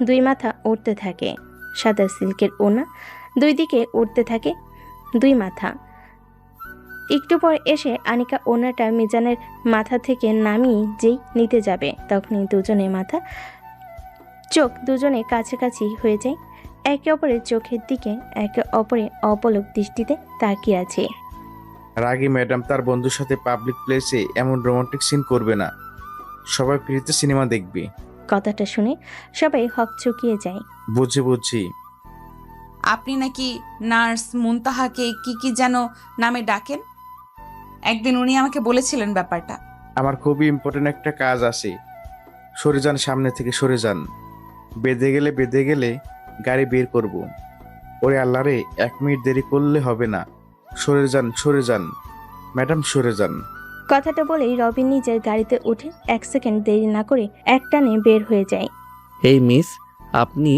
[SPEAKER 3] 2 মাথা উঠতে থাকে। সাদা সিল্কের ওনা 2 দিকে উঠতে থাকে 2 মাথা। একটু পর এসে আনিকা ওনাটা মিজানের মাথা থেকে নামিয়ে যেই নিতে যাবে, তখনই দুজনের মাথা চোখ দুজনে কাছাকাছি হয়ে যায়। একে অপরের চোখের দিকে একে অপরে অপলক দৃষ্টিতে তাকিয়ে আছে।
[SPEAKER 2] রাগী ম্যাডাম তার বন্ধুর সাথে পাবলিক প্লেসে এমন রোমান্টিক সিন করবে না। সবাই ফ্রিতে সিনেমা দেখবে।
[SPEAKER 3] কথাটা শুনে সবাই হকচকিয়ে যায়।
[SPEAKER 2] বুঝছি।
[SPEAKER 4] আপনি নাকি নার্স মুনতাহাকে কি কি যেন নামে ডাকেন? একদিন উনি আমাকে বলেছিলেন ব্যাপারটা।
[SPEAKER 2] আমার খুবই ইম্পর্টেন্ট একটা কাজ আছে, সরে যান, সামনে থেকে সরে যান। বেঁধে গেলে গাড়ি বের করব। ওরে আল্লাহ রে, 1 মিনিট দেরি করলে হবে না। সরে যান ম্যাডাম, সরে যান।
[SPEAKER 3] কথাটা বলেই রবিন নিজের গাড়িতে উঠে 1 সেকেন্ড দেরি না করে একটানে বের হয়ে যায়।
[SPEAKER 1] এই মিস, আপনি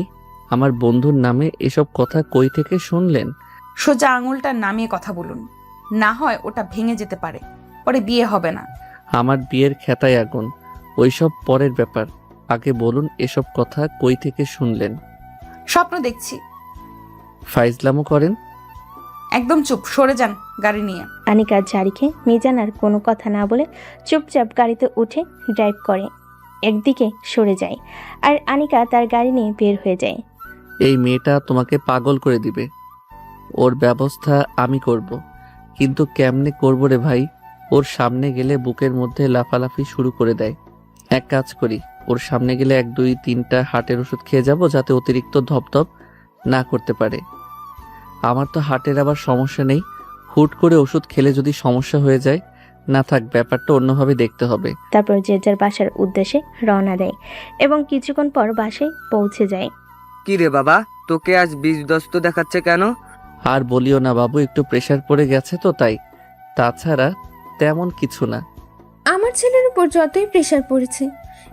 [SPEAKER 1] আমার বন্ধুর নামে এসব কথা কই থেকে শুনলেন?
[SPEAKER 4] সোজা আঙুলটা নামিয়ে কথা বলুন, না হয় ওটা ভেঙে যেতে পারে, পরে বিয়ে হবে না।
[SPEAKER 1] আমার বিয়ের খেতায় আগুন, ওইসব পরের ব্যাপার। আগে বলুন এসব কথা কই থেকে শুনলেন?
[SPEAKER 4] স্বপ্ন দেখছি।
[SPEAKER 1] ফাইজলামো করেন?
[SPEAKER 4] একদম চুপ, সরে যান গাড়ি নিয়ে।
[SPEAKER 3] আনিকার ঝাড়ি খেয়ে মিজান আর কোনো কথা না বলে চুপচাপ গাড়িতে উঠে ড্রাইভ করে একদিকে সরে যায়, আর আনিকা তার গাড়ি নিয়ে বের হয়ে যায়।
[SPEAKER 1] এই মেয়েটা তোমাকে পাগল করে দিবে, ওর ব্যবস্থা আমি করব। কিন্তু কেমনে করবো রে ভাই? ওর সামনে গেলে বুকের মধ্যে লাফালাফি শুরু করে দেয়। এক কাজ করি, ওর সামনে গেলে 1 2 3টা হার্টের ওষুধ খেয়ে যাব, যাতে অতিরিক্ত ধপধপ না করতে পারে। আমার তো হার্টের আবার সমস্যা নেই, হুট করে ওষুধ খেলে যদি সমস্যা হয়ে যায়, না থাক, ব্যাপারটা অন্যভাবে দেখতে হবে।
[SPEAKER 3] তারপর যে যার বাসার উদ্দেশ্যে রওনা দেয় এবং কিছুক্ষণ পর বাসায় পৌঁছে যায়।
[SPEAKER 8] কি রে বাবা, তোকে আজ বিজদস্ত দেখাচ্ছে কেন?
[SPEAKER 1] আর বলিও না বাবু, একটু প্রেশার পড়ে গেছে তো তাই, তাছাড়া তেমন কিছু না।
[SPEAKER 9] আমার ছেলের উপর যতই প্রেশার পড়েছে,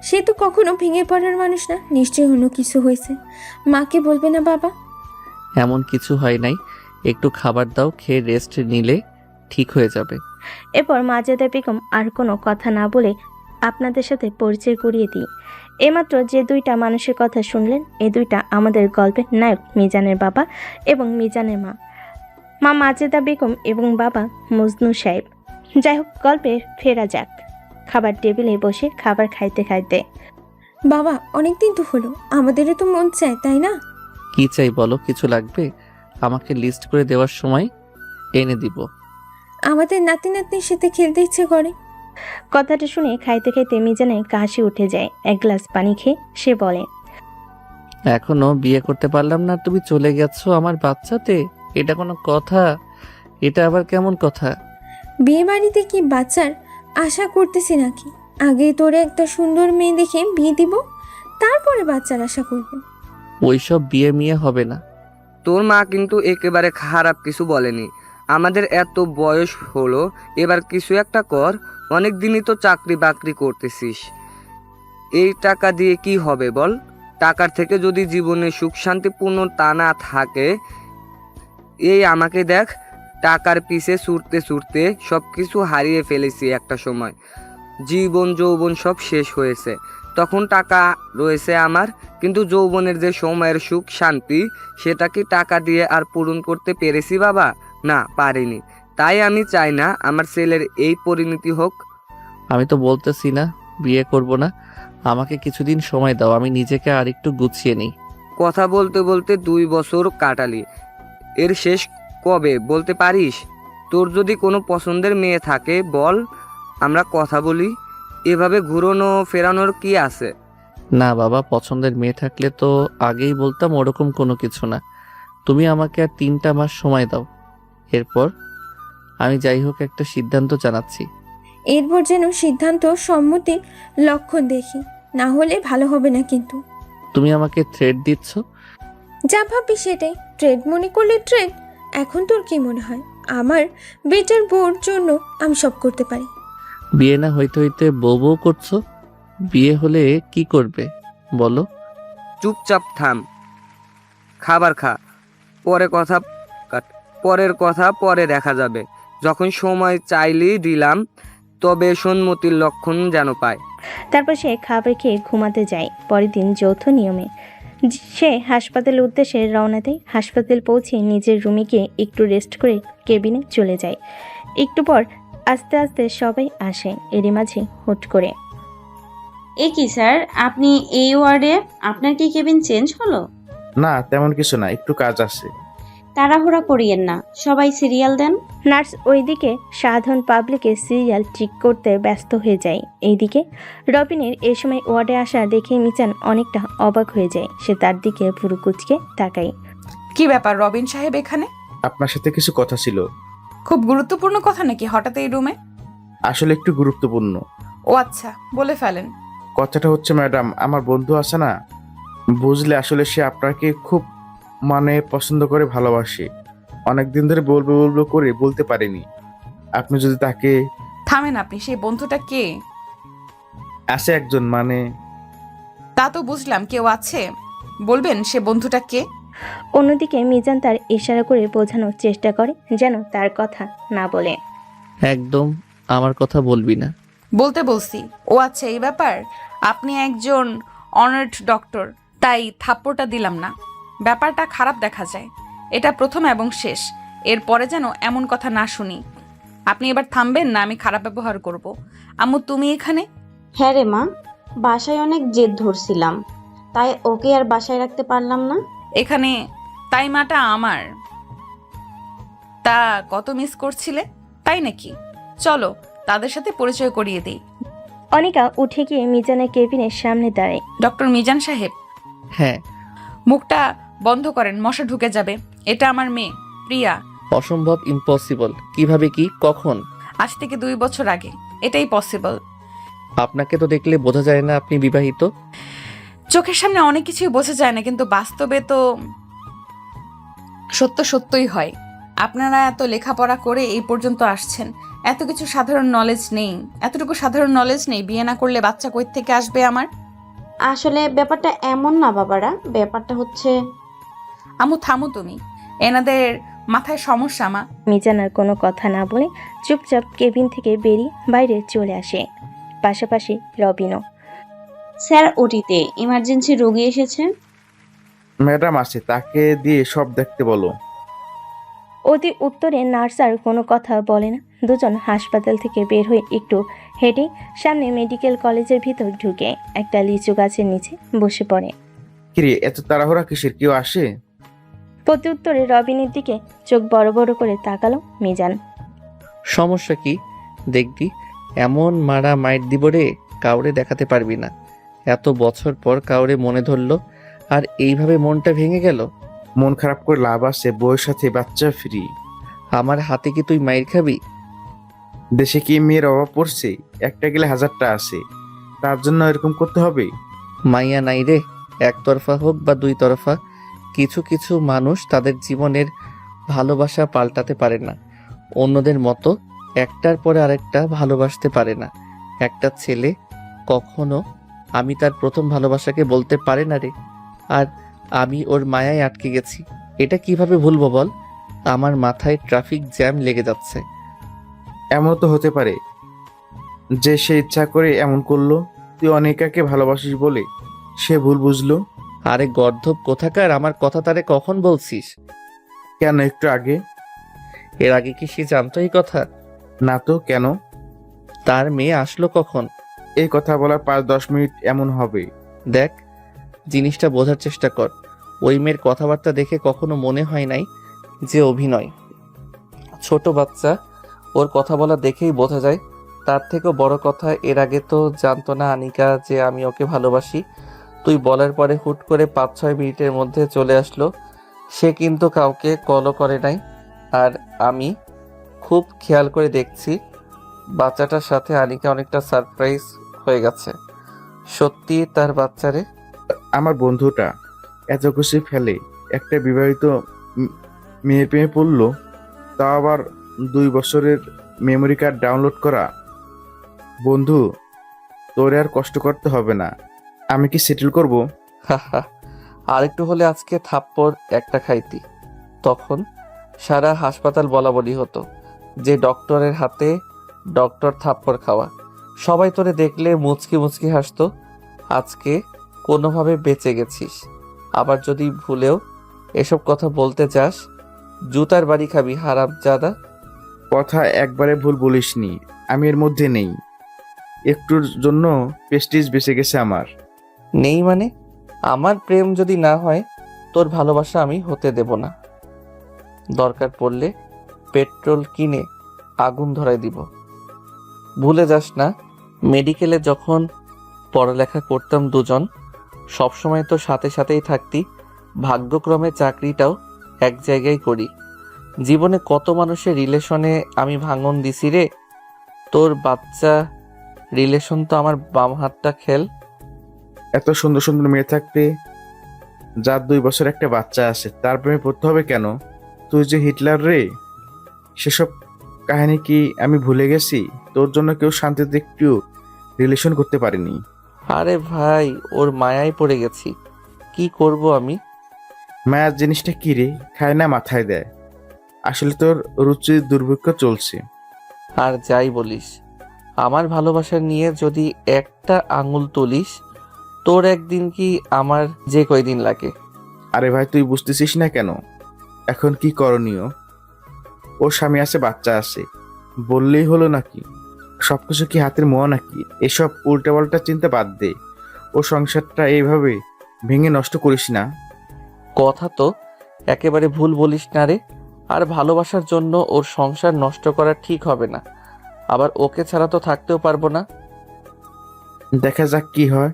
[SPEAKER 9] সে তো কখনো ভেঙে পড়ার মানুষ না। নিশ্চয়ই অন্য কিছু হয়েছে। মাকে বলবে না বাবা?
[SPEAKER 1] এমন কিছু হয় নাই, একটু খাবার দাও, খেয়ে রেস্ট নিলে ঠিক হয়ে যাবে।
[SPEAKER 3] এরপর মাজেদা বেগম আর কোনো কথা না বলে আপনাদের সাথে পরিচয় করিয়ে দিই। এইমাত্র যে 2টা মানুষের কথা শুনলেন, এই 2টা আমাদের গল্পের নায়ক মিজানের বাবা এবং মিজানের মা, মা মাজেদা বেগম এবং বাবা মজনু সাহেব। যাই হোক, গল্পে ফেরা যাক। খাবার টেবিলে বসে খাবার খাইতে খাইতে,
[SPEAKER 9] বাবা, অনেকদিন তো হলো, আমাদেরও তো মন চায়, তাই না?
[SPEAKER 1] কি চাই বলো? কিছু লাগবে? আমাকে লিস্ট করে দেওয়ার সময় এনে দিব।
[SPEAKER 9] আমাদের নাতি নাতনির সাথে খেলতে ইচ্ছে করে।
[SPEAKER 3] কথাটা শুনে খাইতে খাইতে মিজানের কাশি উঠে যায়। 1 গ্লাস পানি খেয়ে সে বলে,
[SPEAKER 1] এখনো বিয়ে করতে পারলাম না, তুমি চলে গেছো আমার বাচ্চাতে? এটা কোনো কথা? এটা আবার কেমন কথা?
[SPEAKER 9] বিয়ে বাড়িতে কি বাচ্চার আশা করতেছি নাকি? আগে তোরে একটা সুন্দর মেয়ে দেখে বিয়ে দিব, তারপরে বাচ্চার আশা করব।
[SPEAKER 1] ওইসব বিয়ে মিয়ে হবে না।
[SPEAKER 8] তোর মা কিন্তু একেবারে খারাপ কিছু বলেনি। আমাদের এত বয়স হলো, এবার কিছু একটা কর। অনেক দিনই তো চাকরি বাকরি করতেছিস, এই টাকা দিয়ে কি হবে বল? টাকার থেকে যদি জীবনে সুখ শান্তিপূর্ণ তা না থাকে, এই আমাকে দেখ, টাকার পিছে ছুটতে ছুটতে সব কিছু হারিয়ে ফেলেছি। একটা সময় জীবন যৌবন সব শেষ হয়েছে, তখন টাকা রয়েছে আমার, কিন্তু যৌবনের যে সময়ের সুখ শান্তি, সেটা কি টাকা দিয়ে আর পূরণ করতে পেরেছি বাবা? না, পারিনি। তাই আমি চাই না আমার ছেলের এই পরিণতি হোক।
[SPEAKER 1] আমি তো বলতেছি না বিয়ে করব না, আমাকে কিছুদিন সময় দাও, আমি নিজেকে আর একটু গুছিয়ে নিই।
[SPEAKER 8] কথা বলতে বলতে 2 বছর কাটালি, এর শেষ কবে বলতে পারিস? তোর যদি কোনো পছন্দের মেয়ে থাকে বল, আমরা কথা বলি। এভাবে ঘুরোনো ফেরানোর কি আছে?
[SPEAKER 1] না বাবা, পছন্দের মেয়ে থাকলে তো আগেই বলতাম, ওরকম কোনো কিছু না। তুমি আমাকে আর 3টা মাস সময় দাও, এরপর আমি যাই হোক একটা সিদ্ধান্ত জানাচ্ছি।
[SPEAKER 9] এরপর যেন সিদ্ধান্ত সম্মতির লক্ষণ দেখি, না হলে ভালো হবে না কিন্তু।
[SPEAKER 1] তুমি আমাকে থ্রেট দিচ্ছ?
[SPEAKER 9] যা ভাববি সেটাই। ট্রেড মনে করলে ট্রেড। এখন তোর কি মনে হয় আমার বেটার বউর জন্য আমি সব করতে পারি?
[SPEAKER 1] বিয়ে না হইতে হইতে বউ বউ করছো, বিয়ে হলে কি করবে বলো?
[SPEAKER 8] চুপচাপ থাম, খাবার খা, পরের কথা পরে দেখা যাবে। যখন সময় চাইলেই দিলাম, তবে সম্মতির লক্ষণ যেন পায়।
[SPEAKER 3] তারপর সে খাবার খেয়ে ঘুমাতে যায়। পরের দিন যৌথ নিয়মে সে হাসপাতালের উদ্দেশ্যে রওনা দেয়। হাসপাতাল পৌঁছে নিজের রুমে গিয়ে একটু রেস্ট করে কেবিনে চলে যায়। একটু পর আস্তে আস্তে সবাই আসে। এরই মাঝে হুট করে,
[SPEAKER 6] এ কি স্যার, আপনি এই ওয়ার্ডে? আপনার কি কেবিন চেঞ্জ হলো?
[SPEAKER 2] না, তেমন কিছু না, একটু কাজ আছে।
[SPEAKER 6] তাড়াহুড়া করিয়েন না, সবাই সিরিয়াল দেন।
[SPEAKER 3] নার্স ওইদিকে সাধারণ পাবলিকের সিরিয়াল ঠিক করতে ব্যস্ত হয়ে যায়। এইদিকে রবিনের এই সময় ওয়ার্ডে আসা দেখে মিজান অনেকটা অবাক হয়ে যায়। সে তার দিকে পুরো কুচকে তাকায়।
[SPEAKER 4] কি ব্যাপার, রবিন সাহেব এখানে?
[SPEAKER 2] আপনার সাথে কিছু কথা ছিল।
[SPEAKER 4] খুব গুরুত্বপূর্ণ কথা নাকি হঠাৎ এই রুমে?
[SPEAKER 2] আসলে একটু গুরুত্বপূর্ণ।
[SPEAKER 4] ও আচ্ছা, বলে ফেলেন।
[SPEAKER 2] কথাটা হচ্ছে ম্যাডাম, আমার বন্ধু আছে না, বুঝলে আসলে সে আপনাকে খুব পছন্দ করে ভালোবাসে। অনেক দিন ধরে বলবো বলবো করে বলতে পারেনি। আপনি যদি তাকে
[SPEAKER 4] থামেন আপনি, সেই বন্ধুটা কে?
[SPEAKER 2] আসে একজন
[SPEAKER 4] তা তো বুঝলাম, কেউ আছে, বলবেন সে বন্ধুটা কে?
[SPEAKER 3] অন্যদিকে মিজান তার ইশারা করে বোঝানোর চেষ্টা করে যেন তার কথা না বলে।
[SPEAKER 1] একদম আমার কথা বলবি না।
[SPEAKER 4] বলতে বলছি। ও আচ্ছা, এই ব্যাপার। আপনি একজন অনার্ড ডক্টর, তাই থাপ্পড়টা দিলাম না। ব্যাপারটা খারাপ দেখা যায়। এটা প্রথম এবং শেষ। এরপরে যেন এমন কথা না শুনি। আপনি এবার থামবেন না, আমি খারাপ ব্যবহার করব। আম্মু তুমি এখানে?
[SPEAKER 6] হ্যাঁ রে মা, বাসায় অনেক জেদ ধরছিলাম, তাই ওকে আর বাসায় রাখতে পারলাম না।
[SPEAKER 4] এখানে তাই মাটা আমার। তা কত মিস করছিলে, তাই নাকি? চলো তাদের সাথে পরিচয় করিয়ে দিই।
[SPEAKER 3] অনিকা উঠে গিয়ে মিজানের কেবিনের সামনে দাঁড়ায়।
[SPEAKER 4] ডক্টর মিজান সাহেব,
[SPEAKER 1] হ্যাঁ।
[SPEAKER 4] মুখটা বন্ধ করেন, মশা ঢুকে যাবে। এটা আমার মেয়ে প্রিয়া।
[SPEAKER 1] অসম্ভব, ইম্পসিবল। কিভাবে, কি, কখন?
[SPEAKER 4] আজ থেকে 2 বছর আগে। এটাই পসিবল।
[SPEAKER 1] আপনাকে তো দেখলে বোঝা যায় না আপনি বিবাহিত।
[SPEAKER 4] চোখের সামনে অনেক কিছুই বোঝা যায় না, কিন্তু বাস্তবে তো সত্য সত্যই হয়। আপনারা এত লেখাপড়া করে এই পর্যন্ত আসছেন, এত কিছু সাধারণ নলেজ নেই। এতটুকু সাধারণ নলেজ নেই, বিয়ে না করলে বাচ্চা কই থেকে আসবে আমার?
[SPEAKER 6] আসলে ব্যাপারটা এমন না বাবারা, ব্যাপারটা হচ্ছে
[SPEAKER 4] আমু থামো তুমি, এনাদের মাথায় সমস্যা মা।
[SPEAKER 3] মিজান আর কোনো কথা না বলে চুপচাপ কেবিন থেকে বেরিয়ে বাইরে চলে আসে। পাশাপাশি রবিনও।
[SPEAKER 6] স্যার ওটিতে ইমার্জেন্সি রোগী এসেছে।
[SPEAKER 2] ম্যাডাম আছে, তাকে দিয়ে সব দেখতে বলো।
[SPEAKER 3] অতি উত্তরে নার্স আর কোনো কথা বলে না। দুজন হাসপাতাল থেকে বের হয়ে একটু হেঁটে সামনে মেডিকেল কলেজের ভিতর ঢুকে একটা লিচু গাছের নিচে বসে পড়ে।
[SPEAKER 2] কিরে, এত তাড়াহুড়া কিসের? কেউ আসে?
[SPEAKER 3] প্রতি উত্তরে রবিনের দিকে চোখ বড় বড় করে তাকালো মিজান।
[SPEAKER 1] সমস্যা কি দেখবি? এমন মারা মাইট দিব রে, কাউরে দেখাতে পারবি না। এত বছর পর কাউরে মনে ধরলো, আর এইভাবে মনটা ভেঙে গেল।
[SPEAKER 2] মন খারাপ করে লাভ আছে? বউয়ের সাথে বাচ্চা ফ্রি।
[SPEAKER 1] আমার হাতে কি তুই মাইর খাবি?
[SPEAKER 2] দেশে কি মেয়ের অভাব পড়ছে? একটা গেলে হাজারটা আছে, তার জন্য এরকম করতে হবে?
[SPEAKER 1] মাইয়া নাই রে, একতরফা হোক বা দুই তরফা। কিছু কিছু মানুষ তাদের জীবনের ভালোবাসা পাল্টাতে পারে না, অন্যদের মতো একটার পরে আরেকটা ভালোবাসতে পারে না। একটা ছেলে কখনো আমি তার প্রথম ভালোবাসাকে বলতে পারে না রে, আর আমি ওর মায়ায় আটকে গেছি। এটা কিভাবে ভুলবো বল? আমার মাথায় ট্রাফিক জ্যাম লেগে যাচ্ছে।
[SPEAKER 2] এমন তো হতে পারে যে সে ইচ্ছা করে এমন করলো। তুই অনিকাকে ভালোবাসিস বলে সে ভুল বুঝলো।
[SPEAKER 1] আরে গর্ধব কোথাকার, আমার কথা তারে কখন বলছিস?
[SPEAKER 2] কেন, একটু আগে?
[SPEAKER 1] এর আগে কি সে জানতো এই কথা?
[SPEAKER 2] না তো, কেন?
[SPEAKER 1] তার মেয়ে আসলো কখন?
[SPEAKER 2] এই কথা বলার 5-10 মিনিট এমন হবে।
[SPEAKER 1] দেখ, জিনিসটা বোঝার চেষ্টা কর। ওই মেয়ের কথাবার্তা দেখে কখনো মনে হয় নাই যে অভিনয়। ছোট বাচ্চা, ওর কথা বলা দেখেই বোঝা যায়। তার থেকেও বড় কথা, এর আগে তো জানতো না আনিকা যে আমি ওকে ভালোবাসি। তুই বলার পরে হুট করে 5-6 মিনিটের মধ্যে চলে আসলো। সে কিন্তু কাউকে কলও করে নাই। আর আমি খুব খেয়াল করে দেখছি, বাচ্চাটার সাথে আনিকা অনেকটা সারপ্রাইজ হয়ে গেছে। সত্যি তার বাচ্চারে।
[SPEAKER 2] আমার বন্ধুটা এত খুশি ফেলে একটা বিবাহিত মেয়ের প্রেমে পড়লো, তাও আবার 2 বছরের মেমোরি কার্ড ডাউনলোড করা। বন্ধু, তোর আর কষ্ট করতে হবে না, আমি কি সেটেল করব?
[SPEAKER 1] হাহা, আরেকটু হলে আজকে থাপ্পড় একটা খাইতি। তখন সারা হাসপাতাল বলা বলি হতো যে ডক্টরের হাতে ডক্টর থাপ্পড় খাওয়া। সবাই তোরে দেখলে মুচকি মুচকি হাসতো। আজকে কোনোভাবে বেঁচে গেছিস। আবার যদি ভুলেও এসব কথা বলতে যাস, জুতার বাড়ি খাবি হারামজাদা।
[SPEAKER 2] কথা একবারে ভুল বলিসনি, আমি এর মধ্যে নেই। একটুর জন্য প্রেস্টিজ বেঁচে গেছে আমার।
[SPEAKER 1] নেই মানে? আমার প্রেম যদি না হয়, তোর ভালোবাসা আমি হতে দেব না। দরকার পড়লে পেট্রোল কিনে আগুন ধরায় দিব। ভুলে যাস না, মেডিকেলে যখন পড়ালেখা করতাম দুজন, সবসময় তো সাথে সাথেই থাকতি। ভাগ্যক্রমে চাকরিটাও এক জায়গায় করি। জীবনে কত মানুষের রিলেশনে আমি ভাঙন দিছি রে। তোর বাচ্চা রিলেশন তো আমার বাম হাতটা খেল।
[SPEAKER 2] এত সুন্দর সুন্দর মেয়ে থাকতে যার 2 বছর একটা বাচ্চা আছে, তার প্রেমে পড়তে হবে কেন? তুই যে হিটলার রে, সেসব কাহিনী কি আমি ভুলে গেছি? তোর জন্য কেউ শান্তিতে একটু রিলেশন করতে পারেনি।
[SPEAKER 1] আরে ভাই, ওর মায়ায় পড়ে গেছি, কি করব আমি?
[SPEAKER 2] মায়ার জিনিসটা কি রে, খায় না মাথায় দেয়। আসলে তোর রুচির দুর্ভিক্ষ চলছে।
[SPEAKER 1] আর যাই বলিস, আমার ভালোবাসা নিয়ে যদি একটা আঙুল তুলিস, তোর একদিন কি আমার যে কয়দিন লাগে।
[SPEAKER 2] আরে ভাই, তুই বুঝতেছিস না কেন? এখন কি করণীয়? ওর স্বামী আছে, বাচ্চা আছে, বললেই হলো নাকি? সবকিছু কি হাতের মোয়া নাকি? এসব উল্টাপাল্টা চিন্তা বাদ দে। ও সংসারটা এইভাবে ভেঙে নষ্ট করিস না।
[SPEAKER 1] কথা তো একেবারে ভুল বলিস না রে। আর ভালোবাসার জন্য ওর সংসার নষ্ট করা ঠিক হবে না। আবার ওকে ছাড়া তো থাকতেও পারবো না।
[SPEAKER 2] দেখা যাক কি হয়।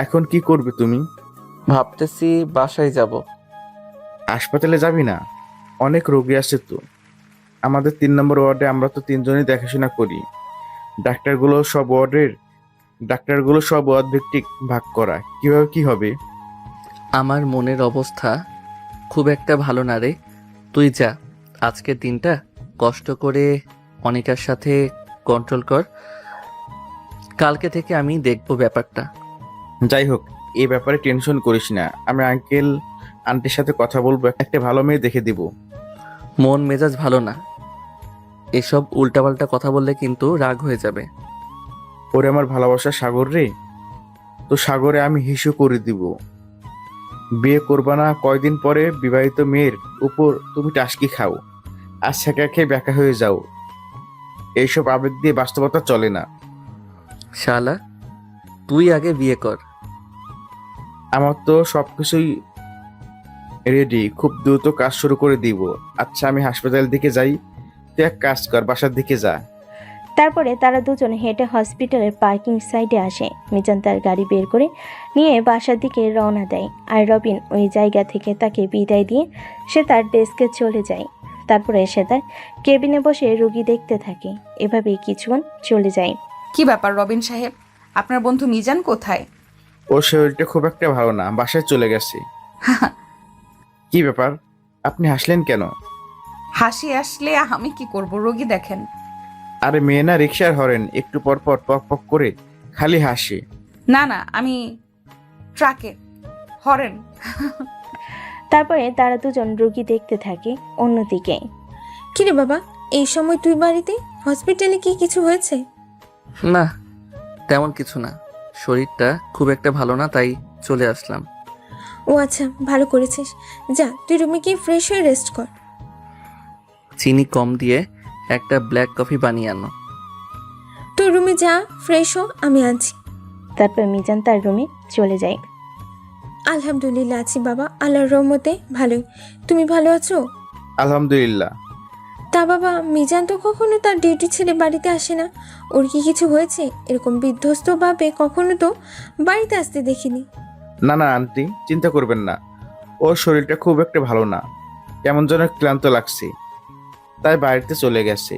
[SPEAKER 2] এখন কি করবে তুমি?
[SPEAKER 1] ভাবতেছি বাসায় যাব।
[SPEAKER 2] হাসপাতালে যাবি না? অনেক রোগী আছে তো। আমাদের 3 নম্বর ওয়ার্ডে আমরা তো 3জনই দেখাশোনা করি। ডাক্তারগুলো সব ওয়ার্ড ভিত্তিক ভাগ করা। কিভাবে কি হবে?
[SPEAKER 1] আমার মনের অবস্থা খুব একটা ভালো না রে। তুই যা, আজকের দিনটা কষ্ট করে অনিকার সাথে কন্ট্রোল কর। কালকে থেকে আমি দেখবো ব্যাপারটা।
[SPEAKER 2] যাই হোক, এই ব্যাপারে টেনশন করিস না। আমি আঙ্কেল আন্টির সাথে কথা বলবো, একটা ভালো মেয়ে দেখে দিব।
[SPEAKER 1] মন মেজাজ ভালো না, এসব উল্টাপাল্টা কথা বললে কিন্তু রাগ হয়ে যাবে।
[SPEAKER 2] ওরে আমার ভালোবাসার সাগর রে, তো সাগরে আমি হিসু করে দিব। বিয়ে করবা না, কয়দিন পরে বিবাহিত মেয়ের উপর তুমি টাসকি খাও আর ছেঁকা খেয়ে ব্যাকা হয়ে যাও। এইসব আবেগ দিয়ে বাস্তবতা চলে না।
[SPEAKER 1] শালা, তুই আগে বিয়ে কর।
[SPEAKER 2] আমার তো সবকিছুই রেডি, খুব দ্রুত কাজ শুরু করে দিব। আচ্ছা, আমি হাসপাতাল দিকে যাই, তুই এক কাজ কর, বাসার দিকে যা।
[SPEAKER 3] তারপরে তারা দুজন হেঁটে হসপিটালের পার্কিং সাইডে আসে। মিজান তার গাড়ি বের করে নিয়ে বাসার দিকে রওনা দেয়, আর রবিন ওই জায়গা থেকে তাকে বিদায় দিয়ে সে তার ডেস্কে চলে যায়। তারপরে সে তার কেবিনে বসে রুগী দেখতে থাকে। এভাবেই কিছুক্ষণ চলে যায়।
[SPEAKER 4] কি ব্যাপার রবিন সাহেব, আপনার বন্ধু মিজান কোথায়?
[SPEAKER 2] ওর শরীরটা খুব একটা ভালো না, বাসায় চলে গেছে। কি ব্যাপার, আপনি হাসলেন কেন?
[SPEAKER 4] হাসি আসলে আমি কি করব, রোগী দেখেন।
[SPEAKER 2] আরে মেয়ে না, রিক্সার হরেন একটু পর পর পক পক করে খালি হাসে।
[SPEAKER 4] না না, আমি ট্রাকে হরেন।
[SPEAKER 3] তারপরে তারা দুজন রুগী দেখতে থাকে। অন্যদিকে
[SPEAKER 9] কিরে বাবা, এই সময় তুই বাড়িতে? হসপিটালে কি কিছু হয়েছে?
[SPEAKER 1] না, তেমন কিছু না, শরীরটা খুব একটা ভালো না, তাই চলে আসলাম।
[SPEAKER 9] ও আচ্ছা, ভালো করেছিস। যা, তুই রুমে গিয়ে ফ্রেশ হয়ে রেস্ট কর।
[SPEAKER 1] চিনি কম দিয়ে একটা ব্ল্যাক কফি বানিয়ে আনো।
[SPEAKER 9] তুই রুমে যা, ফ্রেশ হ, আমি আছি।
[SPEAKER 3] তারপর মিজান তার রুমে চলে যায়।
[SPEAKER 9] আলহামদুলিল্লাহ আছি বাবা, আল্লাহর রহমতে ভালোই। তুমি ভালো আছো?
[SPEAKER 2] আলহামদুলিল্লাহ।
[SPEAKER 9] তা বাবা, মিজান তো কখনো তার ডিউটি ছেড়ে বাড়িতে আসে না। ওর কি কিছু হয়েছে? এরকম বিধ্বস্ত ভাবে কখনো তো বাড়িতে আসতে দেখিনি।
[SPEAKER 2] না না আন্টি, চিন্তা করবেন না। ওর শরীরটা খুব একটা ভালো না, কেমন যেন ক্লান্ত লাগছে, তাই বাড়িতে চলে গেছে।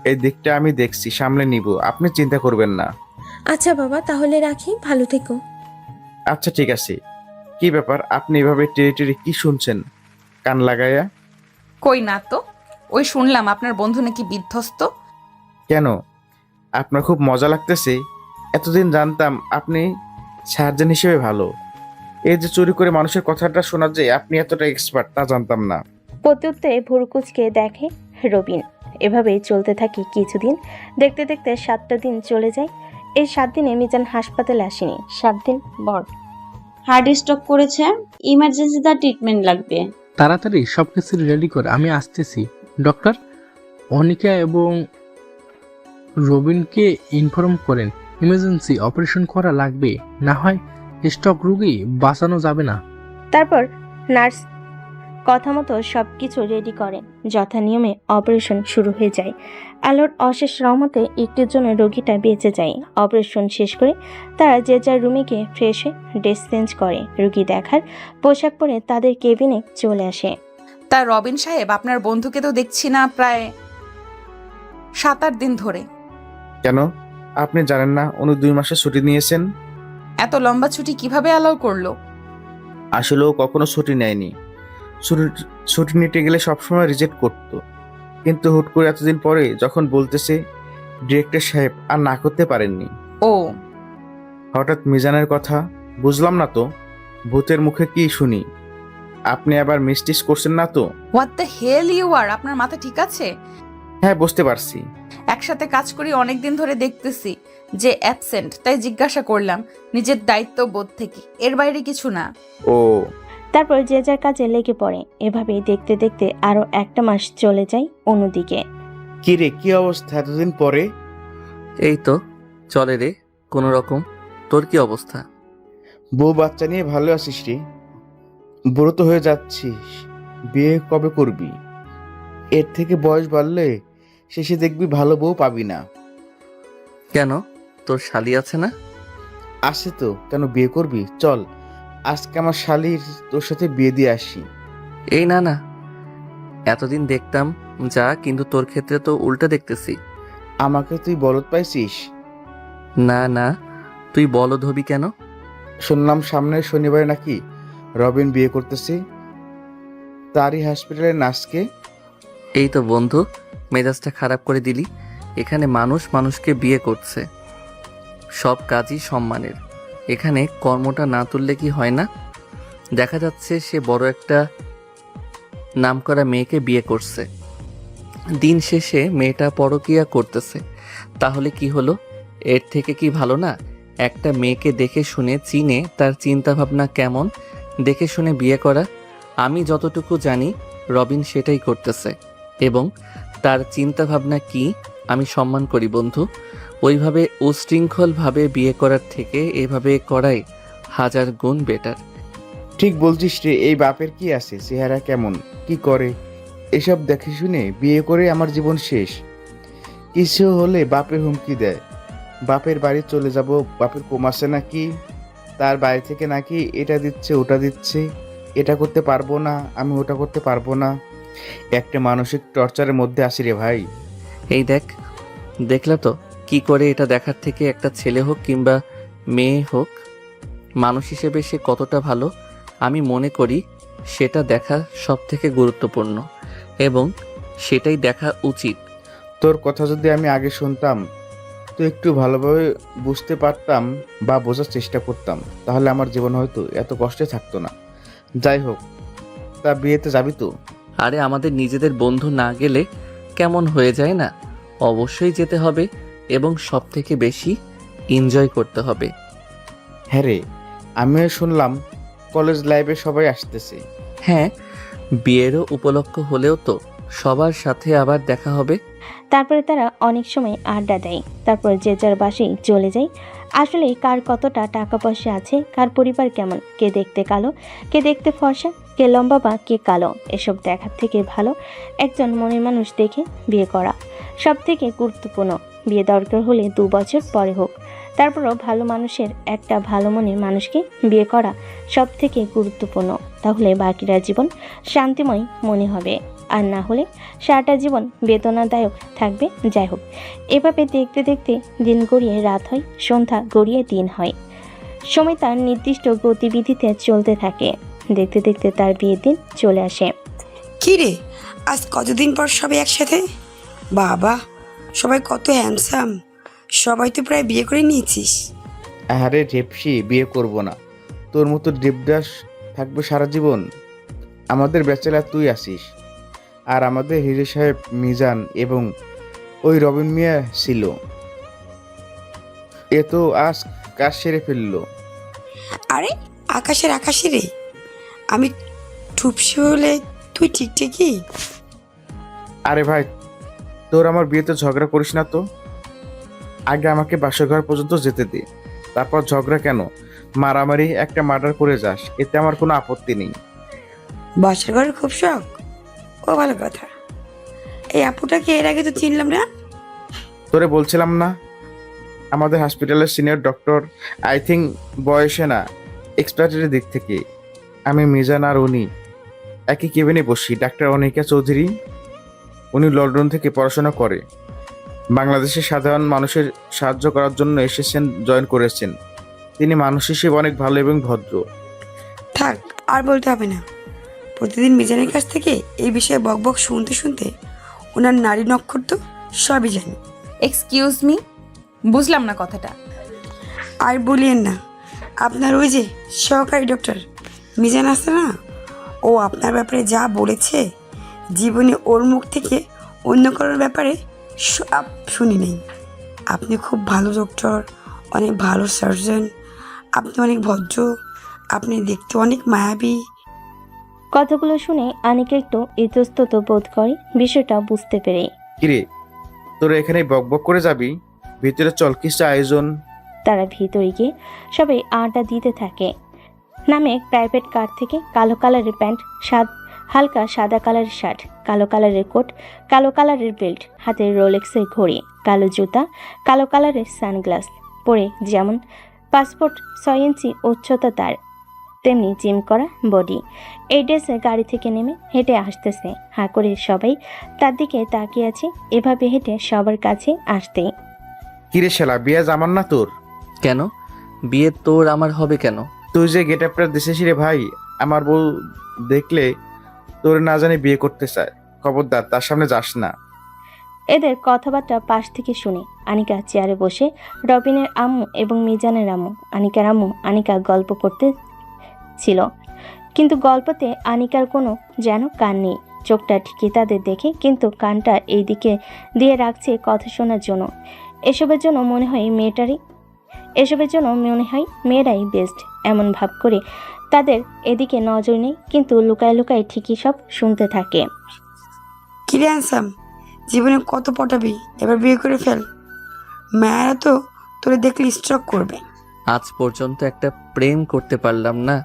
[SPEAKER 2] এই দিকটা আমি দেখছি, সামলে নিব, আপনি চিন্তা করবেন না।
[SPEAKER 9] আচ্ছা বাবা, তাহলে রাখি, ভালো থেকো।
[SPEAKER 2] আচ্ছা ঠিক আছে। কি ব্যাপার, আপনি এভাবে টেরিটরি কি শুনছেন কান লাগাইয়া?
[SPEAKER 4] কই না তো, ওই শুনলাম আপনার বন্ধু নাকি বিধ্বস্ত।
[SPEAKER 2] কেন, আপনার খুব মজা লাগতেছে? এতদিন জানতাম আপনি সার্জন হিসেবে ভালো, এই যে চুরি করে মানুষের কথাটা শোনা যায় আপনি এতটা এক্সপার্ট তা জানতাম না।
[SPEAKER 3] প্রত্যুত্তরে ভুরুকুচকে দেখে রবিন। এভাবেই চলতে থাকে কিছুদিন। দেখতে দেখতে 7টা দিন চলে যায়। এই 7 দিনে মিজান হাসপাতালে আসেনি। 7 দিন পর
[SPEAKER 6] হার্ট স্ট্রোক করেছে, ইমার্জেন্সি তার ট্রিটমেন্ট লাগবে।
[SPEAKER 7] তাড়াতাড়ি সব কিছু রেডি কর, আমি আসতেছি। ডক্টর, অনিকা এবং রবিনকে ইনফর্ম করেন ইমার্জেন্সি অপারেশন করা লাগবে, না হয় স্ট্রোক রোগী বাঁচানো যাবে না।
[SPEAKER 3] তারপর নার্স কথা মতো সব কিছু রেডি করেন। যথা নিয়মে অপারেশন শুরু হয়ে যায়। আলোর অশেষ রহমতে একটির জন্য রোগীটা বেঁচে যায়। অপারেশন শেষ করে তারা যে যার রুমে গিয়ে ফ্রেশ হয়ে ড্রেস চেঞ্জ করে রোগী দেখার পোশাক পরে তাদের কেবিনে চলে আসে।
[SPEAKER 4] তা রবিন সাহেব, আপনার বন্ধুকে তো দেখছি না প্রায় 7-8 দিন ধরে।
[SPEAKER 2] কেন, আপনি জানেন না উনি 2 মাসের ছুটি নিয়েছেন?
[SPEAKER 4] এত লম্বা ছুটি কিভাবে অ্যালাউ করলো?
[SPEAKER 2] আসলে ও কখনো ছুটি নেয়নি। ছুটি নিতে গেলে সবসময় রিজেক্ট করতো, কিন্তু হুট করে এতদিন পরে যখন বলতেছে, ডিরেক্টর সাহেব আর না করতে পারেননি।
[SPEAKER 4] ও
[SPEAKER 2] হঠাৎ মিজানের কথা বুঝলাম না তো, ভূতের মুখে কি শুনি? আপনি আবার মিস্টিস করছেন না তো?
[SPEAKER 4] What the hell you are, আপনার মাথা ঠিক আছে?
[SPEAKER 2] হ্যাঁ, বুঝতে পারছি।
[SPEAKER 4] একসাথে কাজ করি অনেকদিন ধরে, দেখতেছি যে অ্যাবসেন্ট, তাই জিজ্ঞাসা করলাম নিজের দায়িত্ব বোধ থেকে, এর বাইরে কিছু না।
[SPEAKER 2] ও,
[SPEAKER 3] তারপর যে যার কাজে লেগে পড়ে। এভাবেই দেখতে দেখতে আরও একটা মাস চলে যায় অন্যদিকে।
[SPEAKER 2] কি রে, কি অবস্থা এতদিন পরে?
[SPEAKER 1] এই তো চলে রে কোনো রকম। তোর কি অবস্থা?
[SPEAKER 2] বউ বাচ্চা নিয়ে ভালো আছিস রে? বুড়ো তো হয়ে যাচ্ছিস, বিয়ে কবে করবি? এর থেকে বয়স বাড়লে শেষে দেখবি ভালো বউ পাবি না।
[SPEAKER 1] কেন, তোর শালি আছে না?
[SPEAKER 2] আসে তো, কেন বিয়ে করবি? চল আজকে আমার শালির তোর সাথে বিয়ে দিয়ে আসি।
[SPEAKER 1] এই না না, এতদিন দেখতাম যা, কিন্তু তোর ক্ষেত্রে তো উল্টা দেখতেছি।
[SPEAKER 2] আমাকে তুই বলদ পাইছিস?
[SPEAKER 1] না না, তুই বলদ হবি কেন?
[SPEAKER 2] শুনলাম সামনের শনিবারে নাকি রবিন বিয়ে করতেছে, তারই হসপিটালের নার্সকে।
[SPEAKER 1] এই তো বন্ধু, মেজাজটা খারাপ করে দিলি। এখানে মানুষ মানুষকে বিয়ে করছে, সব কাজই সম্মানের। এখানে কর্মটা না তুললে কি হয় না? দেখা যাচ্ছে সে বড় একটা নামকরা মেয়েকে বিয়ে করছে, দিন শেষে মেয়েটা পরকীয়া করতেছে। তাহলে কি হলো? এর থেকে কি ভালো না একটা মেয়েকে দেখে শুনে চিনে তার চিন্তা ভাবনা কেমন দেখে শুনে বিয়ে করা? আমি যতটুকু জানি রবিন সেটাই করতেছে, এবং তার চিন্তা ভাবনা কি আমি সম্মান করি বন্ধু। ওইভাবে উশৃঙ্খলভাবে বিয়ে করার থেকে এভাবে করাই হাজার গুণ বেটার।
[SPEAKER 2] ঠিক বলছিস রে। এই বাপের কি আছে, চেহারা কেমন, কি করে, এসব দেখে শুনে বিয়ে করে আমার জীবন শেষ। কিছু হলে বাপের হুমকি দেয়, বাপের বাড়ি চলে যাব, বাপের কমাচ্ছে নাকি, তার বাড়ি থেকে নাকি এটা দিচ্ছে ওটা দিচ্ছে, এটা করতে পারবো না, আমি ওটা করতে পারবো না। একটা মানসিক টর্চারের মধ্যে আসি রে ভাই।
[SPEAKER 1] এই দেখলা তো কি করে? এটা দেখার থেকে একটা ছেলে হোক কিংবা মেয়ে হোক, মানুষ হিসেবে সে কতটা ভালো আমি মনে করি সেটা দেখা সব থেকে গুরুত্বপূর্ণ, এবং সেটাই দেখা উচিত।
[SPEAKER 2] তোর কথা যদি আমি আগে শুনতাম, তো একটু ভালোভাবে বুঝতে পারতাম বা বোঝার চেষ্টা করতাম, তাহলে আমার জীবন হয়তো এত কষ্টে থাকতো না। যাই হোক, তা বিয়েতে যাবি তো?
[SPEAKER 1] আরে আমাদের নিজেদের বন্ধু না গেলে কেমন হয়ে যায় না? অবশ্যই যেতে হবে, এবং সব থেকে বেশি এনজয় করতে হবে।
[SPEAKER 2] হ্যাঁ রে, আমিও শুনলাম কলেজ লাইফে সবাই আসতেছে।
[SPEAKER 1] হ্যাঁ, বিয়েরও উপলক্ষ হলেও তো সবার সাথে আবার দেখা হবে।
[SPEAKER 3] তারপরে তারা অনেক সময় আড্ডা দেয়, তারপর যে যার বাসায় চলে যায়। আসলে কার কতটা টাকা পয়সা আছে, কার পরিবার কেমন, কে দেখতে কালো, কে দেখতে ফর্সা, কে লম্বা বা কে কালো, এসব দেখার থেকে ভালো একজন মনের মানুষ দেখে বিয়ে করা সব থেকে গুরুত্বপূর্ণ। বিয়ে দরকার হলে 2 বছর পরে হোক, তারপরও ভালো মানুষের একটা ভালো মনের মানুষকে বিয়ে করা সব থেকে গুরুত্বপূর্ণ। তাহলে বাকিরা জীবন শান্তিময় মনে হবে, আর না হলে সারাটা জীবন বেদনাদায়ক থাকবে। যাই হোক, এভাবে দেখতে দেখতে দিন গড়িয়ে রাত হয়, সন্ধ্যা গড়িয়ে দিন হয়। সময় তার নির্দিষ্ট গতিবিধিতে চলতে থাকে। দেখতে দেখতে তার বিয়ের দিন চলে আসে।
[SPEAKER 10] কি রে, আজ কতদিন পর সবাই একসাথে? বাবা, সবাই কত হ্যান্ডসাম, সবাই তো প্রায় বিয়ে করে নিয়েছিস।
[SPEAKER 2] আরে ঢেপসি, বিয়ে করব না। তোর মতো দেবদাস থাকবে সারা জীবন। আমাদের ব্যাচেলার তুই আসিস, আর আমাদের হিরো সাহেব মিজান এবং ওই রবিন মিয়া ছিল। এ তো আজ কাজ সেরে ফেললো।
[SPEAKER 10] আরে আকাশের আকাশে রে, আমি ঠুপসি হলে তুই ঠিক ঠিকই।
[SPEAKER 2] আরে ভাই, তোর আমার বিয়েতে ঝগড়া করিস না তো। আগে আমাকে বাসর ঘর পর্যন্ত যেতে দে, তারপর ঝগড়া কেন, মারামারি একটা মার্ডার করে যাস, এতে আমার কোনো আপত্তি নেই।
[SPEAKER 10] বাসার ঘরের খুব শখ, ও ভালো কথা। এই আপুটাকে এর আগে তো চিনলাম না।
[SPEAKER 2] তোরে বলছিলাম না, আমাদের হসপিটালের সিনিয়র ডক্টর। আই থিঙ্ক বয়সে না, এক্সপার্টের দিক থেকে আমি মিজান আর উনি একই কেবিনে বসি। ডাক্তার অনিকা চৌধুরী, উনি লন্ডন থেকে পড়াশোনা করে, বাংলাদেশের সাধারণ মানুষের সাহায্য করার জন্য এসেছেন, জয়েন করেছেন। তিনি মানুষ হিসেবে অনেক ভালো এবং ভদ্র।
[SPEAKER 10] থাক, আর বলতে হবে না, প্রতিদিন মিজানের কাছ থেকে এই বিষয়ে বকবক শুনতে শুনতে ওনার নারী নক্ষত্র সবই জানি।
[SPEAKER 4] এক্সকিউজ মি, বুঝলাম না কথাটা।
[SPEAKER 10] আর বলিয়েন না, আপনার ওই যে সহকারী ডক্টর মিজান আছে না, ও আপনার ব্যাপারে যা বলেছে, জীবনে ওর মুখ থেকে অন্য কারোর ব্যাপারে সব শুনি নেই। আপনি খুব ভালো ডক্টর, অনেক ভালো সার্জন, আপনি অনেক ভদ্র, আপনি দেখতে অনেক মায়াবী।
[SPEAKER 3] কথাগুলো শুনে আনিকা একটু ইতস্তত বোধ করে বিষয়টা বুঝতে পেরে।
[SPEAKER 2] কিরে, তোরা এখানে বকবক করে যাবি? ভিতরে চল, কিছু আয়োজন।
[SPEAKER 3] তারা ভিতরে গিয়ে সবাই আড্ডা দিতে থাকে। নামে প্রাইভেট কার থেকে কালো কালারের প্যান্ট, হালকা সাদা কালারের শার্ট, কালো কালারের কোট, কালো কালারের বেল্ট, হাতে রোলেক্সের ঘড়ি, কালো জুতা, কালো কালারের সানগ্লাস পরে যেমন পাসপোর্ট 6 ইঞ্চি উচ্চতা তার, তেমনি জিম করা বডি। এই ড্রেসে গাড়ি থেকে নেমে হেঁটে আসতেছে। হাঁ করে সবাই তার দিকে তাকিয়ে আছে। এভাবে হেঁটে সবার কাছে আসতেই,
[SPEAKER 2] কিরে শালা, বিয়ে জামান না তোর?
[SPEAKER 1] কেন? বিয়ে তোর আমার হবে কেন?
[SPEAKER 2] তুই যে গেট আপটা দিছিস রে ভাই, আমার বউ দেখলে তোর না জানি বিয়ে করতে চায়। খবরদার তার সামনে যাস না।
[SPEAKER 3] এদের কথাবার্তা পাশ থেকে শুনে আনিকা চেয়ারে বসে রবিনের আম্মু এবং মিজানের আম্মু, আনিকার আম্মু আনিকা গল্প করতে ছিল, কিন্তু গল্পতে আনিকার কোনো যেন কান নেই। চোখটা ঠিকই তাদের দেখে, কিন্তু কানটা এই দিকে দিয়ে রাখছে কথা শোনার জন্য। এসবের জন্য মনে হয় মেয়েরাই বেস্ট এমন ভাব করে তাদের এদিকে নজর নেই, কিন্তু লুকায় লুকায় ঠিকই সব শুনতে থাকে।
[SPEAKER 10] কিরে হ্যান্ডসাম, জীবনে কত পটাবি, এবার বিয়ে করে ফেল। মায়েরা তো তোরে দেখলে স্ট্রোক করবে।
[SPEAKER 1] আজ পর্যন্ত একটা প্রেম করতে পারলাম না,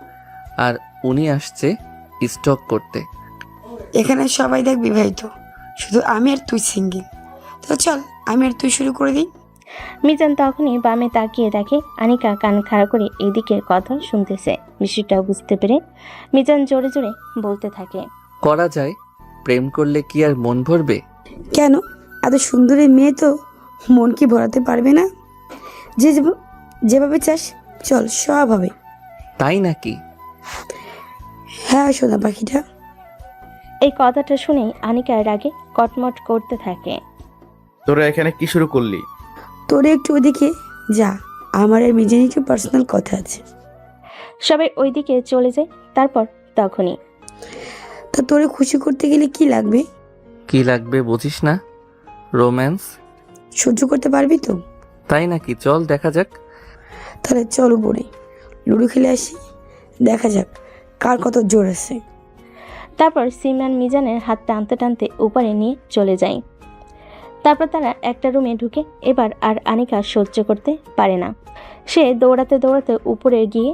[SPEAKER 1] আর উনি আসছে স্টক করতে।
[SPEAKER 10] এখানে সবাই দেখ বিবাহিত, শুধু আমি আর তুই সিঙ্গেল। তো চল আমি আর তুই শুরু করে দিই।
[SPEAKER 3] মিজান তখনই বামে তাকিয়ে দেখে আনিকা কান খাড়া করে এদিকের কথা শুনতেছে। বিষয়টা বুঝতে পেরে মিজান জোরে জোরে বলতে থাকে,
[SPEAKER 1] করা যায়, প্রেম করলে কি আর মন ভরবে?
[SPEAKER 10] কেন, এত সুন্দরী মেয়ে তো মন কি ভরাতে পারবে না? যেভাবে চাস চল, সব হবে।
[SPEAKER 1] তাই নাকি?
[SPEAKER 10] হ্যাঁ সোনা পাখিটা।
[SPEAKER 3] এই কথাটা শুনেই আনিকা রাগে কটমট করতে থাকে।
[SPEAKER 2] তোরা এখানে কি শুরু করলি?
[SPEAKER 10] তোরে একটু ওদিকে যা, আমার আর মিজান একটু পার্সোনাল কথা আছে।
[SPEAKER 3] সবাই ওইদিকে চলে যায়। তারপর তখনই,
[SPEAKER 10] তা তোরে খুশি করতে গেলে কি লাগবে?
[SPEAKER 1] কি লাগবে বুঝিস না? রোম্যান্স।
[SPEAKER 10] সহ্য করতে পারবি তো?
[SPEAKER 1] তাই নাকি? চল দেখা যাক।
[SPEAKER 10] তাহলে চল উপরে লুডো খেলে আসি, দেখা যাক কার কত জোর আছে।
[SPEAKER 3] তারপর সিমরান মিজানের হাত টানতে টানতে উপরে নিয়ে চলে যায়। তারপর তারা একটা রুমে ঢুকে। এবার আর আনিকা সহ্য করতে পারে না। সে দৌড়াতে দৌড়াতে উপরে গিয়ে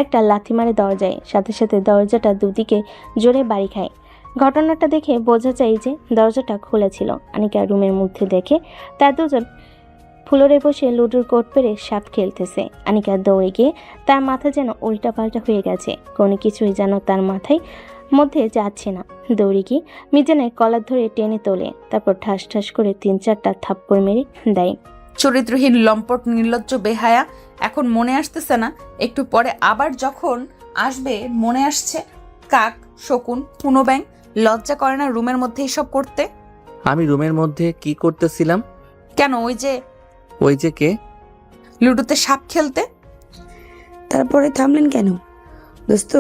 [SPEAKER 3] একটা লাথি মারে দরজায়, সাথে সাথে দরজাটা দুদিকে জোরে বাড়ি খায়। ঘটনাটা দেখে বোঝা যায় যে দরজাটা খোলা ছিল। আনিকা রুমের মধ্যে দেখে তার দুজন ফ্লোরে বসে লুডোর কোট পেরে সাপ খেলতেছে। আনিকা দৌড়ে গিয়ে তার মাথা যেন উল্টাপাল্টা হয়ে গেছে, কোনো কিছুই যেন তার মাথায় মধ্যে যাচ্ছে না। দৌড়ে গিয়ে মিজানের কলার ধরে টেনে তোলে, তারপর ঠাস ঠাস করে 3-4টা থাপ্পড় মেরে দেয়।
[SPEAKER 4] চরিত্রহীন লম্পট নির্লজ্জ বেহায়া, এখন মনে আসতেছে না, একটু পরে আবার যখন আসবে মনে আসছে। কাক, শকুন, কুনো ব্যাং, লজ্জা করে না রুমের মধ্যে এসব করতে?
[SPEAKER 1] আমি রুমের মধ্যে কি করতেছিলাম?
[SPEAKER 4] কেন, ওই যে
[SPEAKER 1] কে?
[SPEAKER 4] লুডোতে সাপ খেলতে।
[SPEAKER 10] তারপরে থামলেন কেন দোস্ত?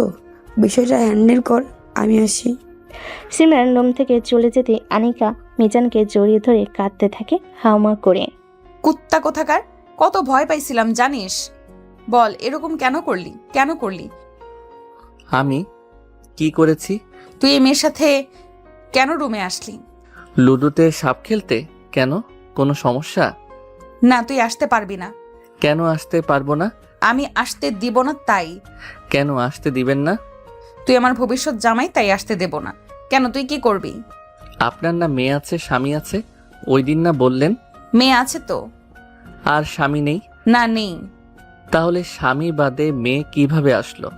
[SPEAKER 10] বিষয়টা হ্যান্ডেল কর, আমি আসি।
[SPEAKER 3] সিমরান রুম থেকে চলে যেতে আনিকা মিজানকে জড়িয়ে ধরে কাঁদতে থাকে হাউমা করে।
[SPEAKER 4] কুত্তা কোথাকার, কত ভয় পাইছিলাম জানিস? বল এরকম কেন করলি?
[SPEAKER 1] আমি কি করেছি?
[SPEAKER 4] তুই এই মেয়ের সাথে কেন রুমে আসলি?
[SPEAKER 1] লুডোতে সাপ খেলতে? কেন, কোনো সমস্যা?
[SPEAKER 4] না, তুই আসতে পারবি না।
[SPEAKER 1] কেন আসতে পারবো না?
[SPEAKER 4] আমি আসতে দিব না তাই।
[SPEAKER 1] কেন আসতে দিবেন না?
[SPEAKER 4] তুই আমার ভবিষ্যৎ জামাই, তাই আসতে দেব না। কেন, তুই কি করবি?
[SPEAKER 1] আপনার না মেয়ে আছে, স্বামী আছে? ওই দিন না বললেন?
[SPEAKER 4] মেয়ে আছে তো।
[SPEAKER 1] আর স্বামী নেই?
[SPEAKER 4] না, নেই।
[SPEAKER 1] তাহলে স্বামী বাদে মেয়ে কিভাবে আসলো?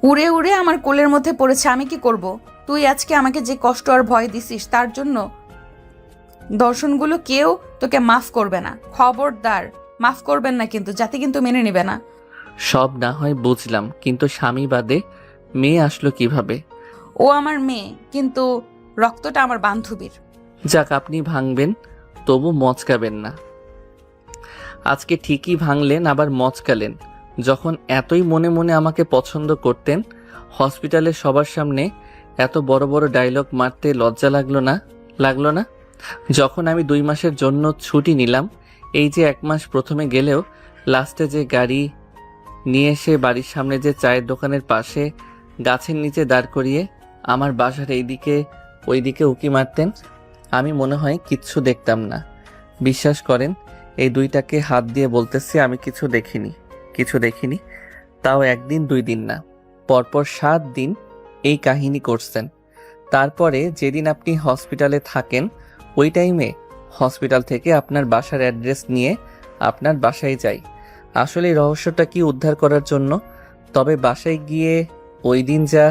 [SPEAKER 4] উড়ে উড়ে আমার কোলের মধ্যে পড়েছে, আমি কি করব? তুই আজকে আমাকে যে কষ্ট আর ভয় দিছিস, তার জন্য দর্শনগুলো কেউ তোকে মাফ করবে না। খবরদার, মাফ করবেন না কিন্তু, জাতি কিন্তু মেনে নেবে না।
[SPEAKER 1] সব না হয় বুঝলাম, কিন্তু স্বামী বাদে মেয়ে আসলো কিভাবে?
[SPEAKER 4] ও আমার মেয়ে, কিন্তু রক্তটা আমার বান্ধবীর।
[SPEAKER 1] যাক, আপনি ভাঙবেন, তবু মচকাবেন না। আজকে ঠিকই ভাঙলেন, আবার মচকালেন। যখন এতই মনে মনে আমাকে পছন্দ করতেন, হসপিটালে সবার সামনে এত বড় বড় ডায়লগ মারতে লজ্জা লাগলো না? যখন আমি 2 মাসের জন্য ছুটি নিলাম, এই যে 1 মাস প্রথমে গেলেও লাস্টে যে গাড়ি নিয়ে এসে বাড়ির সামনে যে চায়ের দোকানের পাশে গাছের নিচে দাঁড় করিয়ে আমার বাসার এইদিকে ওইদিকে উকি মারতেন, আমি মনে হয় কিচ্ছু দেখতাম না। বিশ্বাস করেন, এই 2টাকে হাত দিয়ে বলতেছি আমি কিছু দেখিনি। তাও 1 দিন 2 দিন না, পরপর 7 দিন এই কাহিনী করছেন। তারপরে যেদিন আপনি হসপিটালে থাকেন, ওই টাইমে হসপিটাল থেকে আপনার বাসার অ্যাড্রেস নিয়ে আপনার বাসায় যাই, আসলে এই রহস্যটা কি উদ্ধার করার জন্য। তবে বাসায় গিয়ে ওই দিন যা...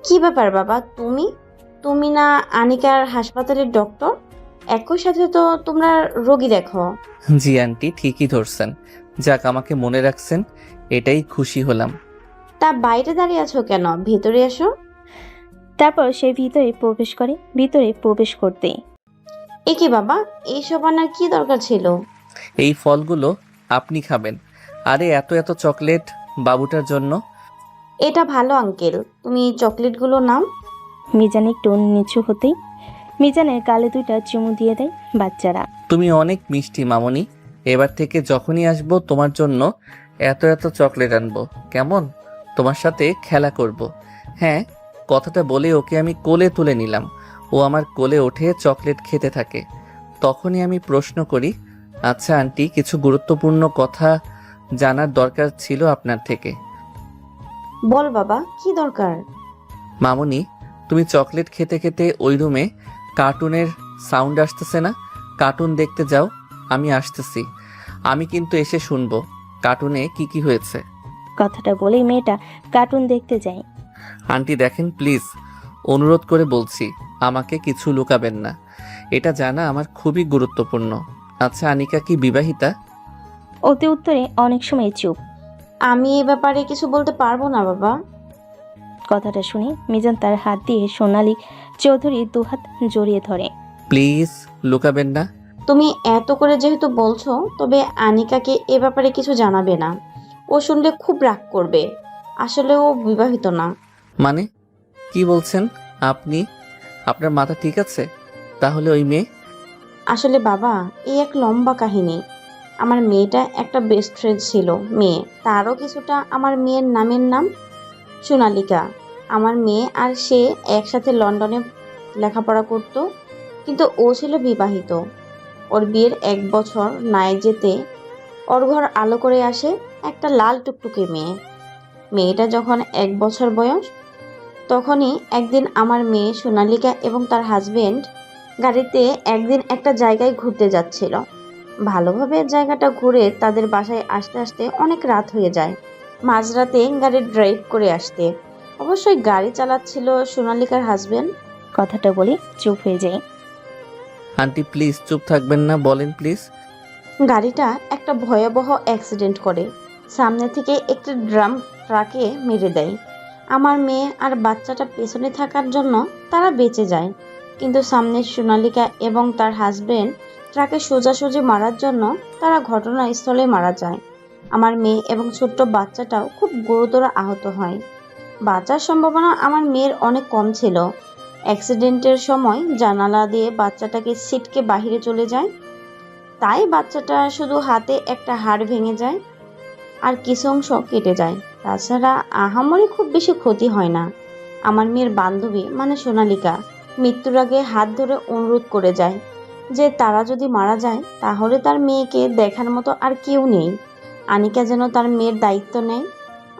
[SPEAKER 6] কি ব্যাপার বাবা, তুমি না আনিকার হাসপাতালের ডক্টর? একই সাথে তো তোমরা রোগী দেখো।
[SPEAKER 1] জি আন্টি, ঠিকই ধরছেন। যাক, আমাকে মনে রাখছেন, এটাই খুশি হলাম।
[SPEAKER 6] তা বাইরে দাঁড়িয়ে আছো কেন? ভেতরে এসো।
[SPEAKER 3] তারপর সে ভিতরে প্রবেশ করতেই
[SPEAKER 6] এ কি বাবা, এইসব আনার কি দরকার ছিল?
[SPEAKER 1] এই ফলগুলো আপনি খাবেন। আরে এত এত চকলেট বাবুটার জন্য।
[SPEAKER 6] এটা ভালো আঙ্কেল, তুমি চকলেটগুলো নাও।
[SPEAKER 3] মিজান একটু নিচু হতেই মিজানের গালে 2টা চুমু দিয়ে দেয় বাচ্চারা।
[SPEAKER 1] তুমি অনেক মিষ্টি মামনি, এবার থেকে যখনই আসবো তোমার জন্য এত এত চকলেট আনবো, কেমন? তোমার সাথে খেলা করব। হ্যাঁ, কথাটা বলে ওকে আমি কোলে তুলে নিলাম। ও আমার কোলে ওঠে চকলেট খেতে থাকে। তখনই আমি প্রশ্ন করি, আচ্ছা আন্টি, কিছু গুরুত্বপূর্ণ কথা জানার দরকার ছিল আপনার থেকে।
[SPEAKER 6] বল বাবা, কি দরকার?
[SPEAKER 1] মামনি, তুমি চকলেট খেতে খেতে ওই রুমে কার্টুনের সাউন্ড আসতেছে না? কার্টুন দেখতে যাও, আমি আসতেছি। আমি কিন্তু এসে শুনবো কার্টুনে কি হয়েছে।
[SPEAKER 3] কথাটা বলেই মেয়েটা কার্টুন দেখতে যায়।
[SPEAKER 1] আন্টি দেখেন প্লিজ, অনুরোধ করে বলছি, আমাকে কিছু লুকাবেন না। এটা জানা আমার খুবই গুরুত্বপূর্ণ। আচ্ছা, আনিকা কি বিবাহিতা?
[SPEAKER 3] অতি উত্তরে অনেক সময় চুপ।
[SPEAKER 6] আমি এ ব্যাপারে কিছু বলতে পারবো না বাবা।
[SPEAKER 3] কথাটা শুনে মিজান তার হাত দিয়ে সোনালী চৌধুরীর 2 হাত জড়িয়ে ধরে।
[SPEAKER 1] প্লিজ লুকাবেন না।
[SPEAKER 6] তুমি এত করে যেহেতু বলছো, তবে আনিকাকে এ ব্যাপারে কিছু জানাবে না। ও শুনলে খুব রাগ করবে। আসলে ও বিবাহিত না।
[SPEAKER 1] মানে কি বলছেন আপনি? আপনার মাথা ঠিক আছে? তাহলে ওই মেয়ে?
[SPEAKER 6] আসলে বাবা, এই এক লম্বা কাহিনী। আমার মেয়েটা একটা বেস্ট ফ্রেন্ড ছিল, মেয়ে তারও কিছুটা আমার মেয়ের নামের নাম সোনালিকা। আমার মেয়ে আর সে একসাথে লন্ডনে লেখাপড়া করত, কিন্তু ও ছিল বিবাহিত। ওর বিয়ের 1 বছর নাই যেতে ওর ঘর আলো করে আসে একটা লাল টুকটুকে মেয়ে। মেয়েটা যখন 1 বছর বয়স, তখনই একদিন আমার মেয়ে সোনালিকা এবং তার হাজবেন্ড গাড়িতে একদিন একটা জায়গায় ঘুরতে যাচ্ছিল। ভালোভাবে জায়গাটা ঘুরে তাদের বাসায় আসতে আসতে অনেক রাত হয়ে যায়। মাঝরাতে গাড়ি ড্রাইভ করে আসতে, অবশ্যই গাড়ি চালাচ্ছিল সোনালিকার হাজবেন্ড।
[SPEAKER 3] কথাটা বলে চুপ হয়ে যায়।
[SPEAKER 1] আন্টি প্লিজ চুপ থাকবেন না, বলেন প্লিজ।
[SPEAKER 6] গাড়িটা একটা ভয়াবহ অ্যাক্সিডেন্ট করে সামনে থেকে একটি ড্রাম ট্রাকে মেরে দেয়। আমার মেয়ে আর বাচ্চাটা পেছনে থাকার জন্য তারা বেঁচে যায়, কিন্তু সামনে সোনালিকা এবং তার হাজবেন্ড ট্রাকে সোজাসুজি মারার জন্য তারা ঘটনাস্থলে মারা যায়। আমার মেয়ে এবং ছোট্ট বাচ্চাটাও খুব গুরুতর আহত হয়। বাঁচার সম্ভাবনা আমার মেয়ের অনেক কম ছিল। অ্যাক্সিডেন্টের সময় জানালা দিয়ে বাচ্চাটাকে ছিটকে বাহিরে চলে যায়, তাই বাচ্চাটা শুধু হাতে একটা হাড় ভেঙে যায় আর কিছু অংশ কেটে যায়। তাছাড়া আহামরি খুব বেশি ক্ষতি হয় না। আমার মেয়ের বান্ধবী মানে সোনালিকা মৃত্যুর আগে হাত ধরে অনুরোধ করে যায় যে তারা যদি মারা যায় তাহলে তার মেয়েকে দেখার মতো আর কেউ নেই, আনিকা যেন তার মেয়ের দায়িত্ব নেয়।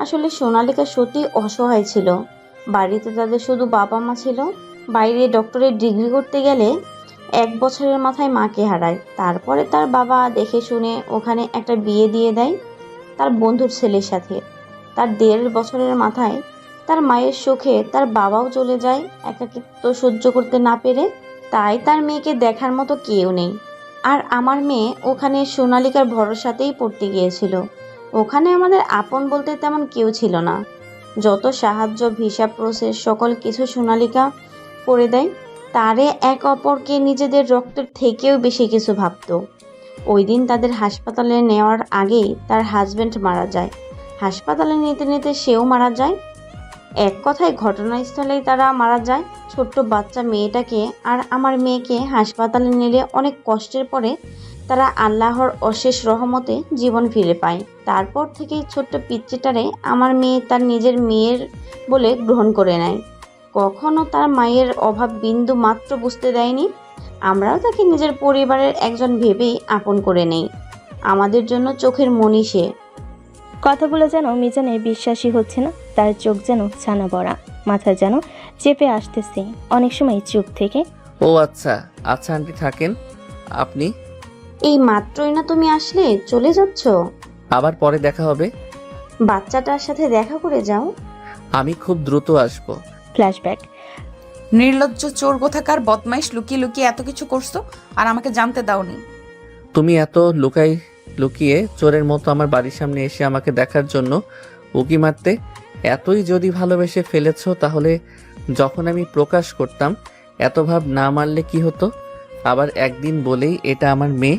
[SPEAKER 6] আসলে সোনালিকা সত্যি অসহায় ছিল। বাড়িতে তাদের শুধু বাবা মা ছিল। বাইরে ডক্টরের ডিগ্রি করতে গেলে 1 বছরের মাথায় মাকে হারায়। তারপরে তার বাবা দেখে শুনে ওখানে একটা বিয়ে দিয়ে দেয় তার বন্ধুর ছেলের সাথে। তার 1.5 বছরের মাথায় তার মায়ের শোকে তার বাবাও চলে যায় একাকিত্ব সহ্য করতে না পেরে। তাই তার মেয়েকে দেখার মতো কেউ নেই। আর আমার মেয়ে ওখানে সোনালিকার ভরসাতেই পড়তে গিয়েছিল। ওখানে আমাদের আপন বলতে তেমন কেউ ছিল না। যত সাহায্য, ভিসা প্রসেস সকল কিছু সোনালিকা করে দেয়। তারে এক অপরকে নিজেদের রক্তের থেকেও বেশি কিছু ভাবতো। ওই দিন তাদের হাসপাতালে নেওয়ার আগেই তার হাজবেন্ড মারা যায়। হাসপাতালে নিতে নিতে সেও মারা যায়। এক কথায় ঘটনাস্থলেই তারা মারা যায়। ছোট্ট বাচ্চা মেয়েটাকে আর আমার মেয়েকে হাসপাতালে নিলে অনেক কষ্টের পরে তারা আল্লাহর অশেষ রহমতে জীবন ফিরে পায়। তারপর থেকেই ছোট্ট পিচ্চিটারে আমার মেয়ে তার নিজের মেয়ের বলে গ্রহণ করে নেয়। কখনো তার মায়ের অভাব বিন্দু মাত্র বুঝতে দেয়নি। আমরাও তাকে নিজের পরিবারের একজন ভেবেই আপন করে নেই। আমাদের জন্য চোখের মণি সে।
[SPEAKER 3] কথাগুলো যেন মিজানের বিশ্বাসই হচ্ছে না। তার চোখ যেন ছানা বড়া, মাথা যেন চেপে আসতেছে। অনেক সময় চুপ থেকে
[SPEAKER 1] ও আচ্ছা আচ্ছা আন্টি থাকেন। আপনি
[SPEAKER 6] এই মাত্রই না তুমি আসলে, চলে যাচ্ছ?
[SPEAKER 1] আবার পরে দেখা হবে।
[SPEAKER 6] বাচ্চাটার সাথে দেখা করে যাও।
[SPEAKER 1] আমি খুব দ্রুত আসব।
[SPEAKER 3] ফ্ল্যাশব্যাক।
[SPEAKER 4] নির্লজ্জ চোর কোথাকার বদমাইশ, লুকিয়ে লুকিয়ে এত কিছু করছো আর আমাকে জানতে দাওনি।
[SPEAKER 1] তুমি এত লুকিয়ে চোরের মতো আমার বাড়ির সামনে এসে আমাকে দেখার জন্য উকি মারতে। এতই যদি ভালোবেসে ফেলেছো তাহলে যখন আমি প্রকাশ করতাম এত ভাব না মারলে কি হতো? আবার একদিন বলেই এটা আমার মেয়ে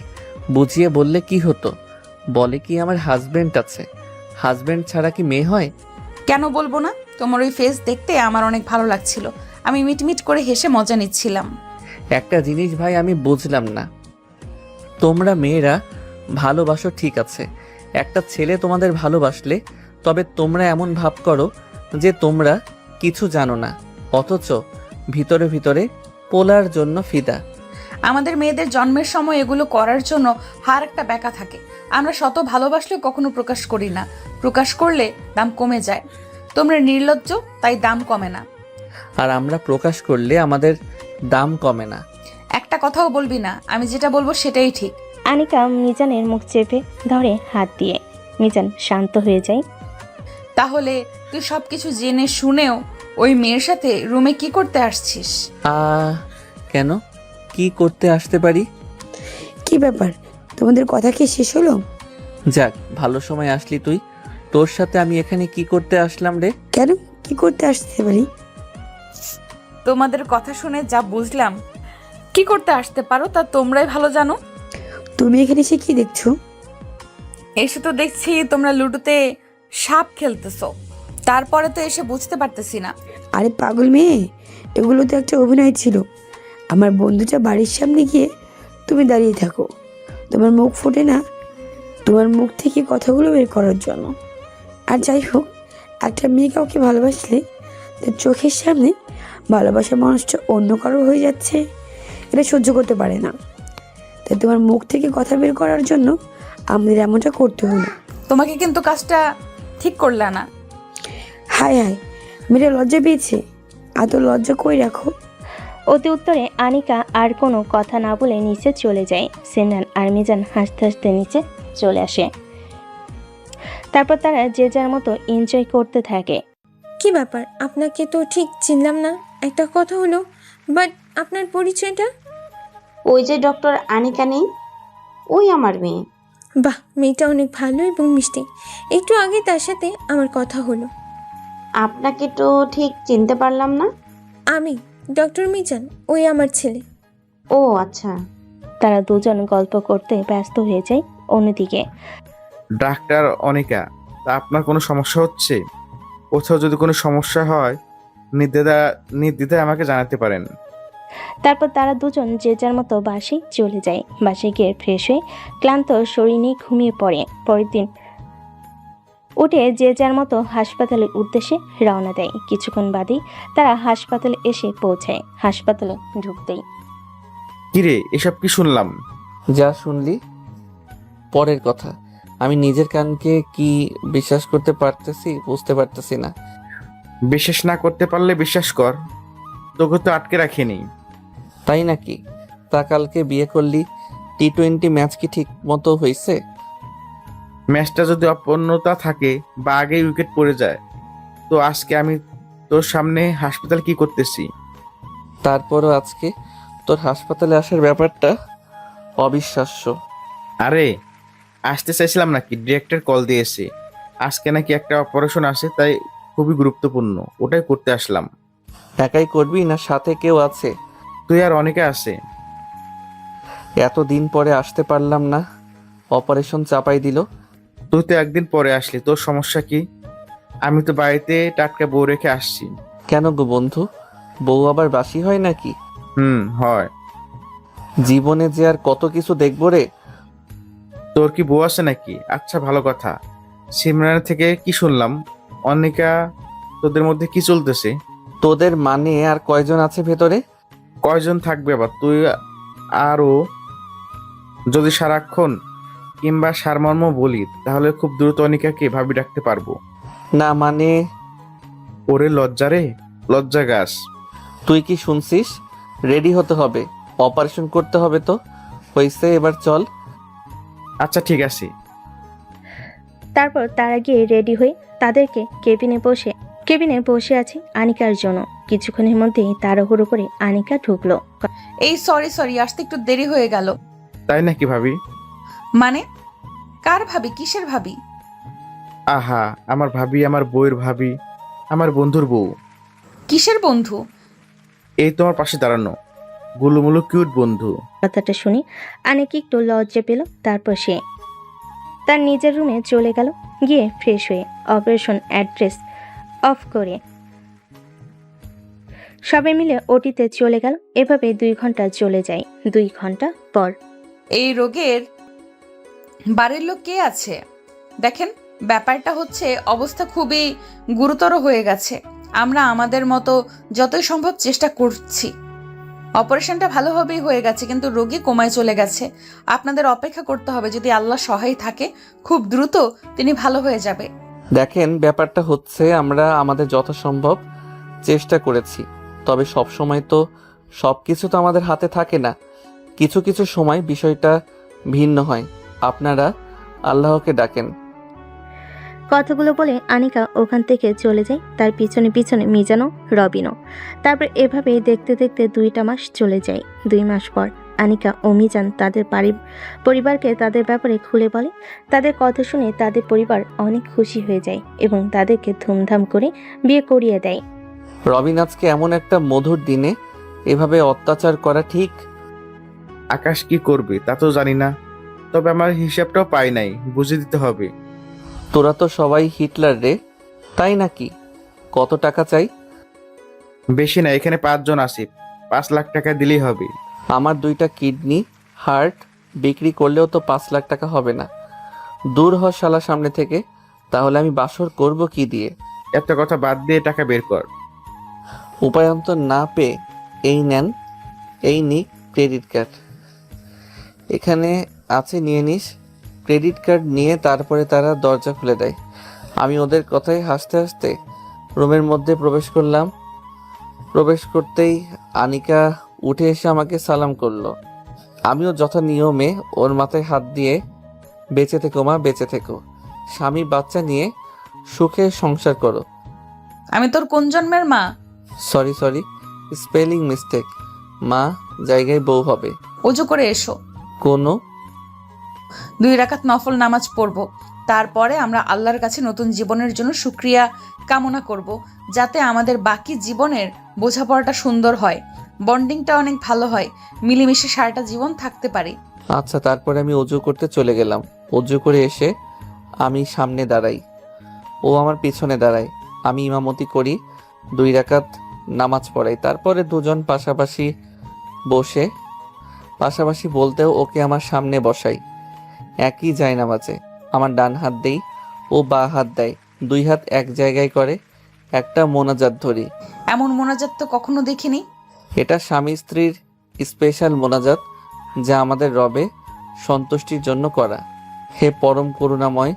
[SPEAKER 1] বুঝিয়ে বললে কি হতো? বলে কি আমার হাজবেন্ড আছে। হাজবেন্ড ছাড়া কি মেয়ে হয়?
[SPEAKER 4] কেন বলবো না? তোমার ওই ফেস দেখতে আমার অনেক ভালো লাগছিল। আমি মিটমিট করে হেসে মজা নিচ্ছিলাম।
[SPEAKER 1] একটা জিনিস ভাই আমি বুঝলাম না, তোমরা মেয়েরা ভালোবাসো ঠিক আছে, একটা ছেলে তোমাদের ভালোবাসলে তবে তোমরা এমন ভাব করো যে তোমরা কিছু জানো না, অথচ ভিতরে ভিতরে পোলার জন্য ফিদা।
[SPEAKER 4] আমাদের মেয়েদের জন্মের সময় এগুলো করার জন্য হার একটা ব্যাকা থাকে। আমরা শত ভালোবাসলেও কখনো প্রকাশ করি না। প্রকাশ করলে দাম কমে যায়। তোমরা নির্লজ্জ, তাই দাম কমে না।
[SPEAKER 1] আর আমরা প্রকাশ করলে আমাদের দাম কমে না।
[SPEAKER 4] একটা কথাও বলবি না, আমি যেটা বলবো সেটাই ঠিক।
[SPEAKER 3] আনিকা মিজানের মুখ চেপে ধরে হাত দিয়ে। মিজান শান্ত হয়ে যায়।
[SPEAKER 4] তাহলে তুই সবকিছু জেনে শুনেও ওই মেয়ের সাথে রুমে কি করতে আসছিস?
[SPEAKER 1] কেন, কি করতে আসতে পারি?
[SPEAKER 10] কি ব্যাপার, তোমাদের কথা কি শেষ হলো?
[SPEAKER 1] যাক, ভালো সময় আসলি তুই। তোর সাথে আমি এখানে কি করতে আসলাম রে?
[SPEAKER 10] কেন, কি করতে আসতে পারি?
[SPEAKER 4] তোমাদের কথা শুনে যা বুঝলাম, কি করতে আসতে পারো তা তোমরাই ভালো জানো।
[SPEAKER 10] তুমি এখানে এসে কি দেখছো?
[SPEAKER 4] এসে তো দেখছি তোমরা লুডোতে সাপ খেলতেছো। তারপরে তো এসে বুঝতে পারতেছি না।
[SPEAKER 10] আরে পাগল মেয়ে, এগুলো তো একটা অভিনয় ছিল। আমার বন্ধুটা বাড়ির সামনে গিয়ে তুমি দাঁড়িয়ে থাকো, তোমার মুখ ফোটে না, তোমার মুখ থেকে কথাগুলো বের করার জন্য। আর যাই হোক, একটা মেয়ে কাউকে ভালোবাসলে তার চোখের সামনে ভালোবাসার মানুষটা অন্য কারো হয়ে যাচ্ছে, এটা সহ্য করতে পারে না। তাই তোমার মুখ থেকে কথা বের করার জন্য আমাদের এমনটা করতে হলো।
[SPEAKER 4] তোমাকে কিন্তু কাজটা ঠিক করলে না।
[SPEAKER 10] হায় হায়, মেয়েটা লজ্জা পেয়েছে। এত লজ্জা কই রাখো।
[SPEAKER 3] অতি উত্তরে আনিকা আর কোনো কথা না বলে নিচে চলে যায়। সিনহান আর মিজান হাসতে হাসতে নিচে চলে আসে। তারপর তারা যে যার মতো এনজয় করতে থাকে।
[SPEAKER 9] কি ব্যাপার, আপনাকে তো ঠিক চিনলাম না। একটা কথা হলো, বাট আপনার পরিচয়টা?
[SPEAKER 6] ওই যে ডক্টর আনিকা নেই, ওই আমার মেয়ে।
[SPEAKER 9] বাহ, মেয়েটা অনেক ভালো এবং মিষ্টি। একটু আগে তার সাথে আমার কথা হলো।
[SPEAKER 6] আপনাকে তো ঠিক চিনতে পারলাম না।
[SPEAKER 9] আমি ডক্টর মিজান, ওই আমার ছেলে।
[SPEAKER 6] ও আচ্ছা।
[SPEAKER 3] তারা দুজন গল্প করতে ব্যস্ত হয়ে যায়। অন্যদিকে
[SPEAKER 2] ডাক্তার অনিকা, তা আপনার কোনো সমস্যা হচ্ছে? কোথাও যদি কোনো সমস্যা হয় নির্দ্বিধায় আমাকে জানাতে পারেন।
[SPEAKER 3] তারপর তারা দুজন যে যার মতো বাসে চলে যায়। বাসে গিয়ে ফ্রেশ হয়ে ক্লান্ত শরীর নিয়ে ঘুমিয়ে পড়ে। পরের দিন উঠে যে যার মতো হাসপাতালের উদ্দেশ্যে রওনা দেয়। কিছুক্ষণ বাদেই তারা হাসপাতালে এসে পৌঁছায়। হাসপাতালে ঢুকতেই
[SPEAKER 2] কিরে, এসব কি শুনলাম?
[SPEAKER 1] যা শুনলি পরের কথা। আমি নিজের কানকে কি বিশ্বাস করতে পারতেছি বুঝতে পারতেছি না।
[SPEAKER 2] বিশ্বাস না করতে পারলে বিশ্বাস কর, তোকে তো আটকে রাখিনি।
[SPEAKER 1] তাই নাকি? তা কালকে বিয়ে করলি, টি-20 ম্যাচ কি ঠিক মতো হয়েছে?
[SPEAKER 2] ম্যাচটা যদি অপূর্ণতা থাকে বা আগেই উইকেট পড়ে যায়, তো আজকে আমি তোর সামনে হাসপাতাল কি করতেছি?
[SPEAKER 1] তারপরও আজকে তোর হাসপাতালে আসার ব্যাপারটা অবিশ্বাস্য।
[SPEAKER 2] আরে আসতে চাইছিলাম নাকি, ডিরেক্টর কল দিয়েছে। আজকে নাকি একটা অপারেশন আছে, তাই খুবই গুরুত্বপূর্ণ, ওটাই করতে আসলাম।
[SPEAKER 1] একাই করবি না সাথে কেউ আছে?
[SPEAKER 2] তুই আর অনেকে আছে।
[SPEAKER 1] এতদিন পরে আসতে পারলাম না, অপারেশন চাপাই দিল।
[SPEAKER 2] তুই তো একদিন পরে আসলি, তোর সমস্যা কি? আমি তো বাড়িতে টাটকা বউ রেখে আসছি।
[SPEAKER 1] কেন গো বন্ধু, বউ আবার বাসি হয় নাকি?
[SPEAKER 2] হয়।
[SPEAKER 1] জীবনে যে আর কত কিছু দেখবো রে।
[SPEAKER 2] তোর কি বউ আছে নাকি? আচ্ছা, ভালো কথা। সিমরানের থেকে কি শুনলাম? অনিকা, তোদের মধ্যে কি চলতেছে?
[SPEAKER 1] তোদের মানে আর কয়জন আছে ভেতরে?
[SPEAKER 2] কয়জন থাকবে আবার? তুই আরও যদি সারাক্ষণ কিংবা সারমর্ম বলি, তাহলে খুব দ্রুত অনিকাকে ভাবি ডাকতে পারবো।
[SPEAKER 1] না মানে?
[SPEAKER 2] ওরে লজ্জা রে, লজ্জা গাছ।
[SPEAKER 1] তুই কি শুনছিস? রেডি হতে হবে, অপারেশন করতে হবে তো। হয়েছে, এবার চল।
[SPEAKER 2] আচ্ছা ঠিক আছে।
[SPEAKER 3] তারপর তারা গিয়ে রেডি হয়ে তাদেরকে কেবিনে বসে আছে আনিকার জন্য। কিছুক্ষণের মধ্যেই তাড়াহুড়ো করে আনিকা ঢুকলো।
[SPEAKER 4] এই সরি আসতে একটু দেরি হয়ে গেল।
[SPEAKER 2] তাই নাকি ভাবি?
[SPEAKER 4] মানে? কার ভাবি? কিসের ভাবি?
[SPEAKER 2] আহা, আমার ভাবি, আমার বউয়ের ভাবি, আমার বন্ধুর বউ।
[SPEAKER 4] কিসের বন্ধু?
[SPEAKER 2] এই তোমার পাশে দাঁড়ানো গুলুমুলু কিউট বন্ধু।
[SPEAKER 3] কথাটা শুনে আনিকা একটু লজ্জা পেল। তারপর সে তার নিজের রুমে চলে গেল। গিয়ে ফ্রেশ হয়ে অপারেশন অ্যাড্রেস অফ করে সবাই মিলে ওটিতে চলে গেল। এভাবে 2 ঘন্টা চলে যায়। 2 ঘন্টা পর
[SPEAKER 4] এই রোগের বাড়ির লোক কে আছে? দেখেন, ব্যাপারটা হচ্ছে অবস্থা খুবই গুরুতর হয়ে গেছে। আমরা আমাদের মতো যতই সম্ভব চেষ্টা করছি। অপারেশনটা ভালোভাবেই হয়ে গেছে, কিন্তু রোগী কোমায় চলে গেছে। আপনাদের অপেক্ষা করতে হবে। যদি আল্লাহ সহায় থাকে, খুব দ্রুত তিনি ভালো হয়ে যাবে।
[SPEAKER 1] দেখেন, ব্যাপারটা হচ্ছে আমরা আমাদের যথাসম্ভব চেষ্টা করেছি, তবে সব সময় তো সব কিছু তো আমাদের হাতে থাকে না। কিছু কিছু সময় বিষয়টা ভিন্ন হয়। আপনারা আল্লাহকে ডাকেন।
[SPEAKER 3] কথাগুলো বলে আনিকা ওখান থেকে চলে যায়। তার পিছনে পিছনে মিজানো, রবিনও। তারপর এভাবেই দেখতে দেখতে 2টা মাস চলে যায়। 2 মাস পর আনিকা ও মিজান তাদের পরিবারকে তাদের ব্যাপারে খুলে বলে। তাদের কথা শুনে তাদের পরিবার অনেক খুশি হয়ে যায় এবং তাদেরকে ধুমধাম করে বিয়ে করিয়ে দেয়।
[SPEAKER 1] রবিন, আজকে এমন একটা মধুর দিনে এভাবে অত্যাচার করা ঠিক?
[SPEAKER 2] আকাশ কি করবে তা তো জানি না, তবে আমার হিসাবটাও পাই নাই, বুঝে দিতে হবে।
[SPEAKER 1] তোরা তো সবাই হিটলার রে, তাই নাকি? কত টাকা চাই?
[SPEAKER 2] বেশি না, এখানে 5 জন আছে, 5 লাখ টাকা দিলেই হবে।
[SPEAKER 1] আমার 2টা কিডনি, হার্ট বিক্রি করলেও তো 5 লাখ টাকা হবে না। দূর হ শালা সামনে থেকে, তাহলে আমি বাসর করব কি দিয়ে?
[SPEAKER 2] এত কথা বাদ দিয়ে টাকা বের কর।
[SPEAKER 1] উপায়ন্তর না পেয়ে এই নেন, এই নি ক্রেডিট কার্ড, এখানে আছে, নিয়ে নিস। ক্রেডিট কার্ড নিয়ে তারপরে তারা দরজা খুলে দেয়। আমি ওদের কথায় হাসতে হাসতে রুমের মধ্যে প্রবেশ করলাম। প্রবেশ করতেই আনিকা উঠে এসে আমাকে সালাম করলো। আমিও যথা নিয়মে ওর মাথায় হাত দিয়ে, বেঁচে থেকো মা, বেঁচে থেকো, স্বামী বাচ্চা নিয়ে সুখে সংসার করো।
[SPEAKER 4] আমি তোর কোন জন্মের মা?
[SPEAKER 1] Sorry, spelling mistake. মা জায়গায় বউ হবে।
[SPEAKER 4] অজু করে এসো।
[SPEAKER 1] কোনো
[SPEAKER 4] 2 রাকাত নফল নামাজ পড়ব। তারপরে আমরা আল্লাহর কাছে নতুন জীবনের জন্য শুকরিয়া কামনা করব, যাতে আমাদের বাকি জীবনের বোঝাপড়াটা সুন্দর হয়, বন্ডিংটা অনেক ভালো হয়, মিলেমিশে সারাটা জীবন থাকতে পারি।
[SPEAKER 1] আচ্ছা। তারপরে আমি অজু করতে চলে গেলাম। অজু করে এসে আমি সামনে দাঁড়াই, ও আমার পিছনে দাঁড়ায়। আমি ইমামতি করি, 2 রাকাত নামাজ পড়াই। তারপরে দুজন পাশাপাশি বলতেও ওকে আমার সামনে বসাই। একই যায় নামাজে আমার ডান হাত দেই, ও বা হাত দেয়। 2 হাত এক জায়গায় করে একটা মোনাজাত ধরি।
[SPEAKER 4] এমন মোনাজাত তো কখনো দেখিনি।
[SPEAKER 1] এটা স্বামী স্ত্রীর স্পেশাল মোনাজাত, যা আমাদের রবে সন্তুষ্টির জন্য করা। হে পরম করুণাময়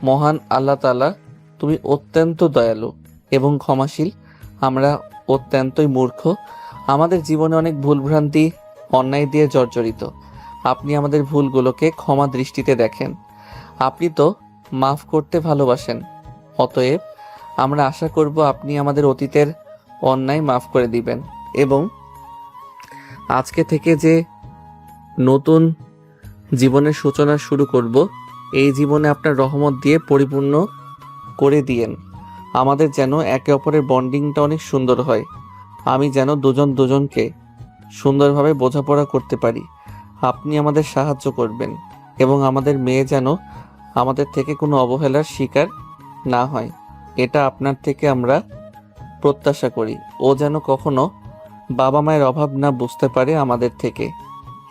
[SPEAKER 1] মহান আল্লাহ তাআলা, তুমি অত্যন্ত দয়ালু এবং ক্ষমাশীল। আমরা অত্যন্তই মূর্খ, আমাদের জীবনে অনেক ভুলভ্রান্তি, অন্যায় দিয়ে জর্জরিত। আপনি আমাদের ভুলগুলোকে ক্ষমা দৃষ্টিতে দেখেন। আপনি তো মাফ করতে ভালোবাসেন। অতএব আমরা আশা করব আপনি আমাদের অতীতের অন্যায় মাফ করে দিবেন এবং আজকে থেকে যে নতুন জীবনের সূচনা শুরু করব, এই জীবনে আপনার রহমত দিয়ে পরিপূর্ণ করে দিয়েন। আমাদের যেন একে অপরের বন্ডিংটা অনেক সুন্দর হয়। আমি যেন দুজন দুজনকে সুন্দরভাবে বোঝাপড়া করতে পারি। আপনি আমাদের সাহায্য করবেন এবং আমাদের মেয়ে যেন আমাদের থেকে কোনো অবহেলার শিকার না হয়, এটা আপনার থেকে আমরা প্রত্যাশা করি। ও যেন কখনো বাবা মায়ের অভাব না বুঝতে পারে আমাদের থেকে।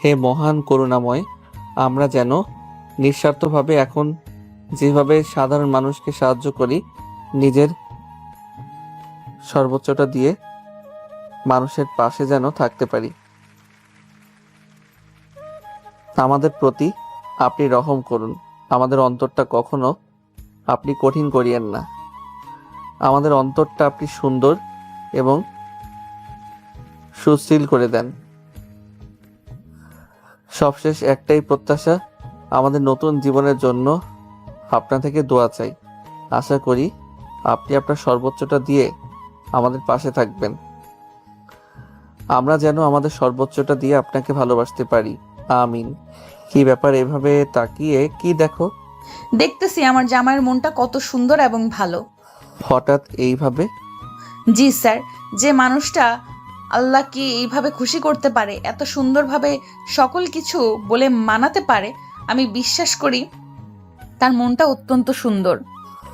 [SPEAKER 1] হে মহান করুণাময়, আমরা যেন নিঃস্বার্থভাবে এখন যেভাবে সাধারণ মানুষকে সাহায্য করি, নিজের সর্বোচ্চটা দিয়ে মানুষের পাশে যেন থাকতে পারি। আমাদের প্রতি আপনি রহম করুন। আমাদের অন্তরটা কখনো আপনি কঠিন করিয়েন না। আমাদের অন্তরটা আপনি সুন্দর এবং সুশীল করে দেন। সবশেষ একটাই প্রত্যাশা, আমাদের নতুন জীবনের জন্য আপনার থেকে দোয়া চাই। আশা করি আপনি আপনার সর্বোচ্চটা দিয়ে আমাদের পাশে থাকবেন। আমরা যেন আমাদের সর্বোচ্চটা দিয়ে আপনাকে ভালোবাসতে পারি। আমিন। কি ব্যাপার, এভাবে তাকিয়ে কি দেখো?
[SPEAKER 4] দেখতেছি আমার জামাইয়ের মনটা কত সুন্দর এবং ভালো।
[SPEAKER 1] হঠাৎ এইভাবে?
[SPEAKER 4] জি স্যার, যে মানুষটা আল্লাহকে এইভাবে খুশি করতে পারে, এত সুন্দরভাবে সকল কিছু বলে মানাতে পারে, আমি বিশ্বাস করি তার মনটা অত্যন্ত সুন্দর।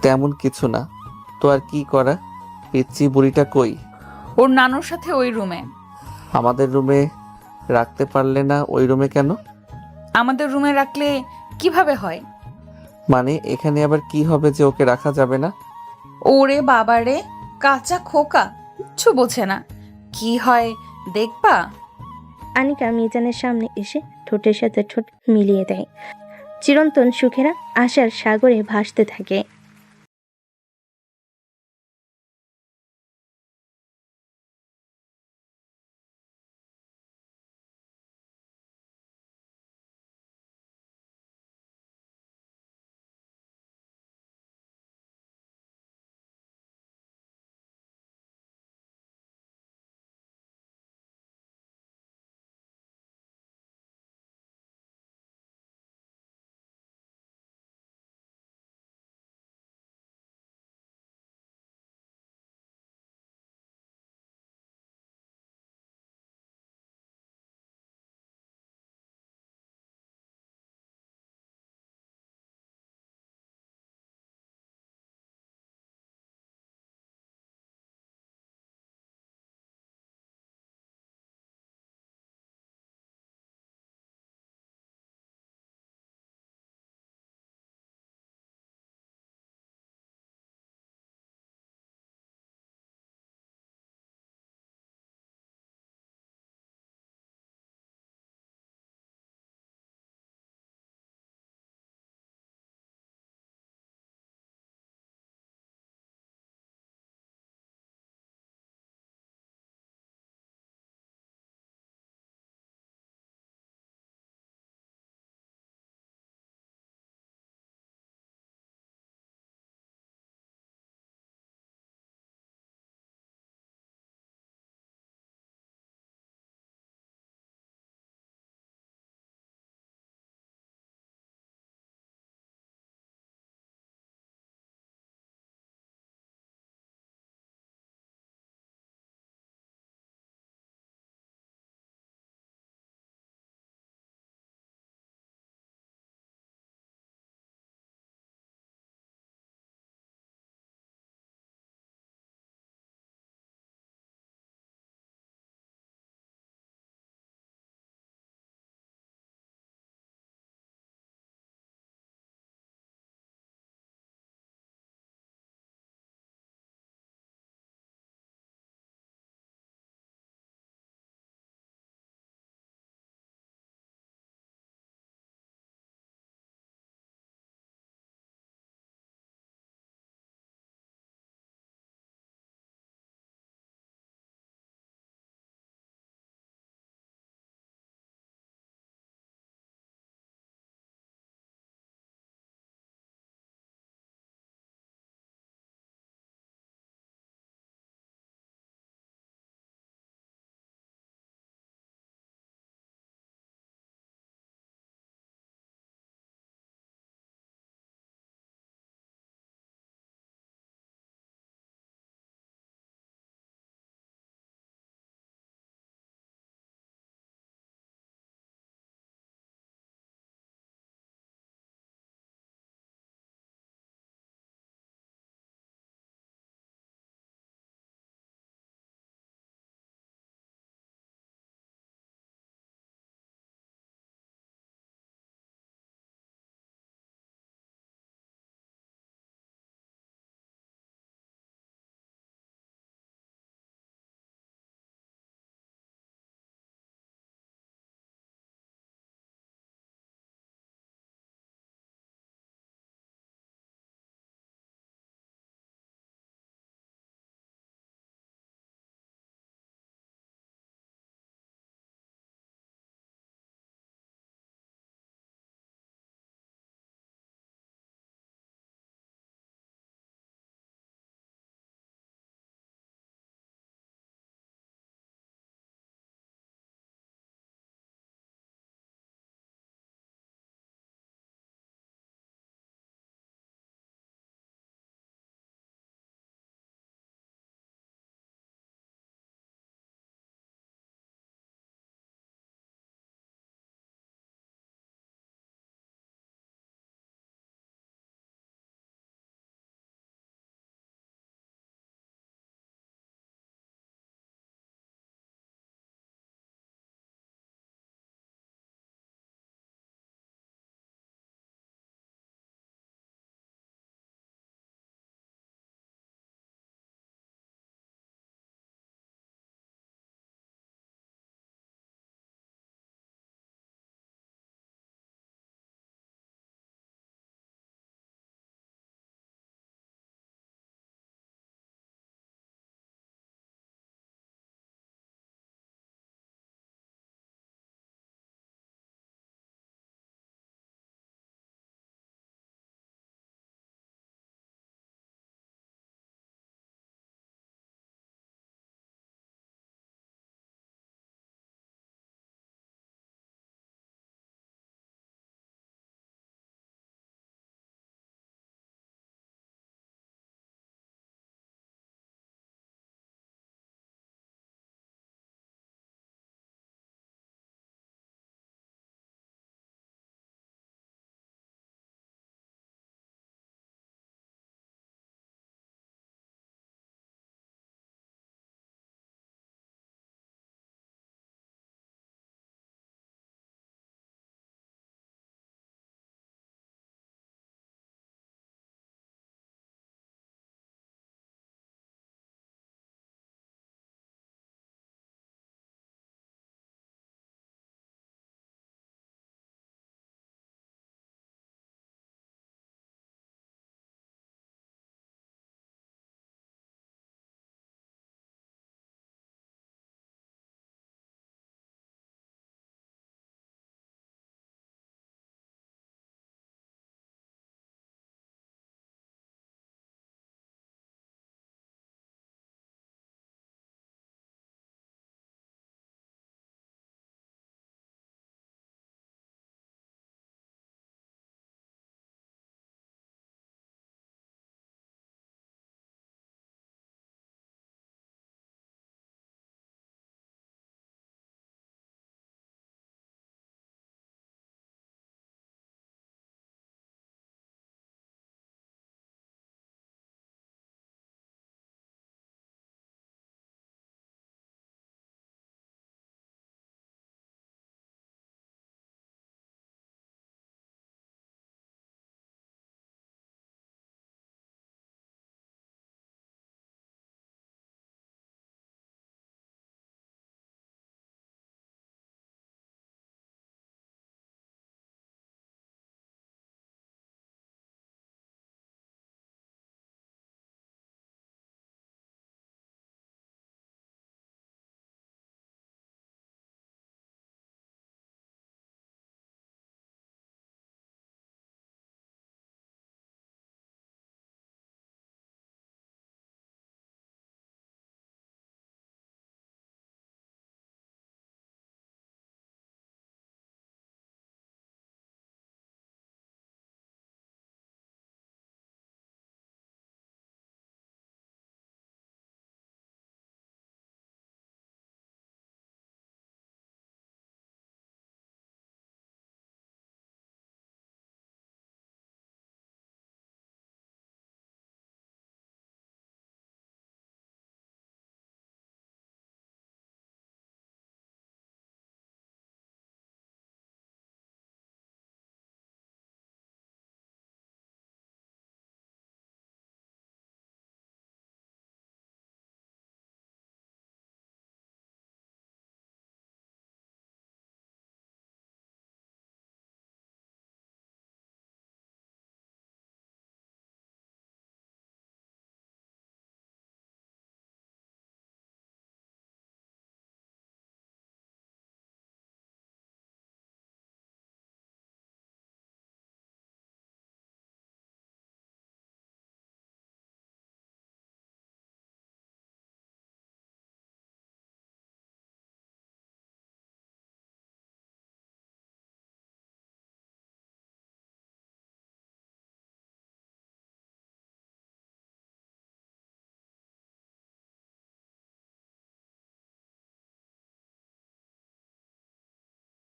[SPEAKER 1] তেমন কিছু না তো, আর কি করা? পিচ্চি বুড়িটা কই?
[SPEAKER 4] ওর নানুর সাথে ওই রুমে।
[SPEAKER 1] আমাদের রুমে রাখতে পারলে না? ওই রুমে কেন?
[SPEAKER 4] আমাদের রুমে রাখলে কিভাবে হয়?
[SPEAKER 1] মানে এখানে আবার কি হবে যে ওকে রাখা যাবে না?
[SPEAKER 4] ওরে বাবারে, কাঁচা খোকা, কিচ্ছু বোঝে না। কি হয় দেখবা।
[SPEAKER 3] আনিকা মিজানের সামনে এসে ঠোঁটের সাথে ঠোঁট মিলিয়ে দেয়। চিরন্তন সুখেরা আশার সাগরে ভাসতে থাকে।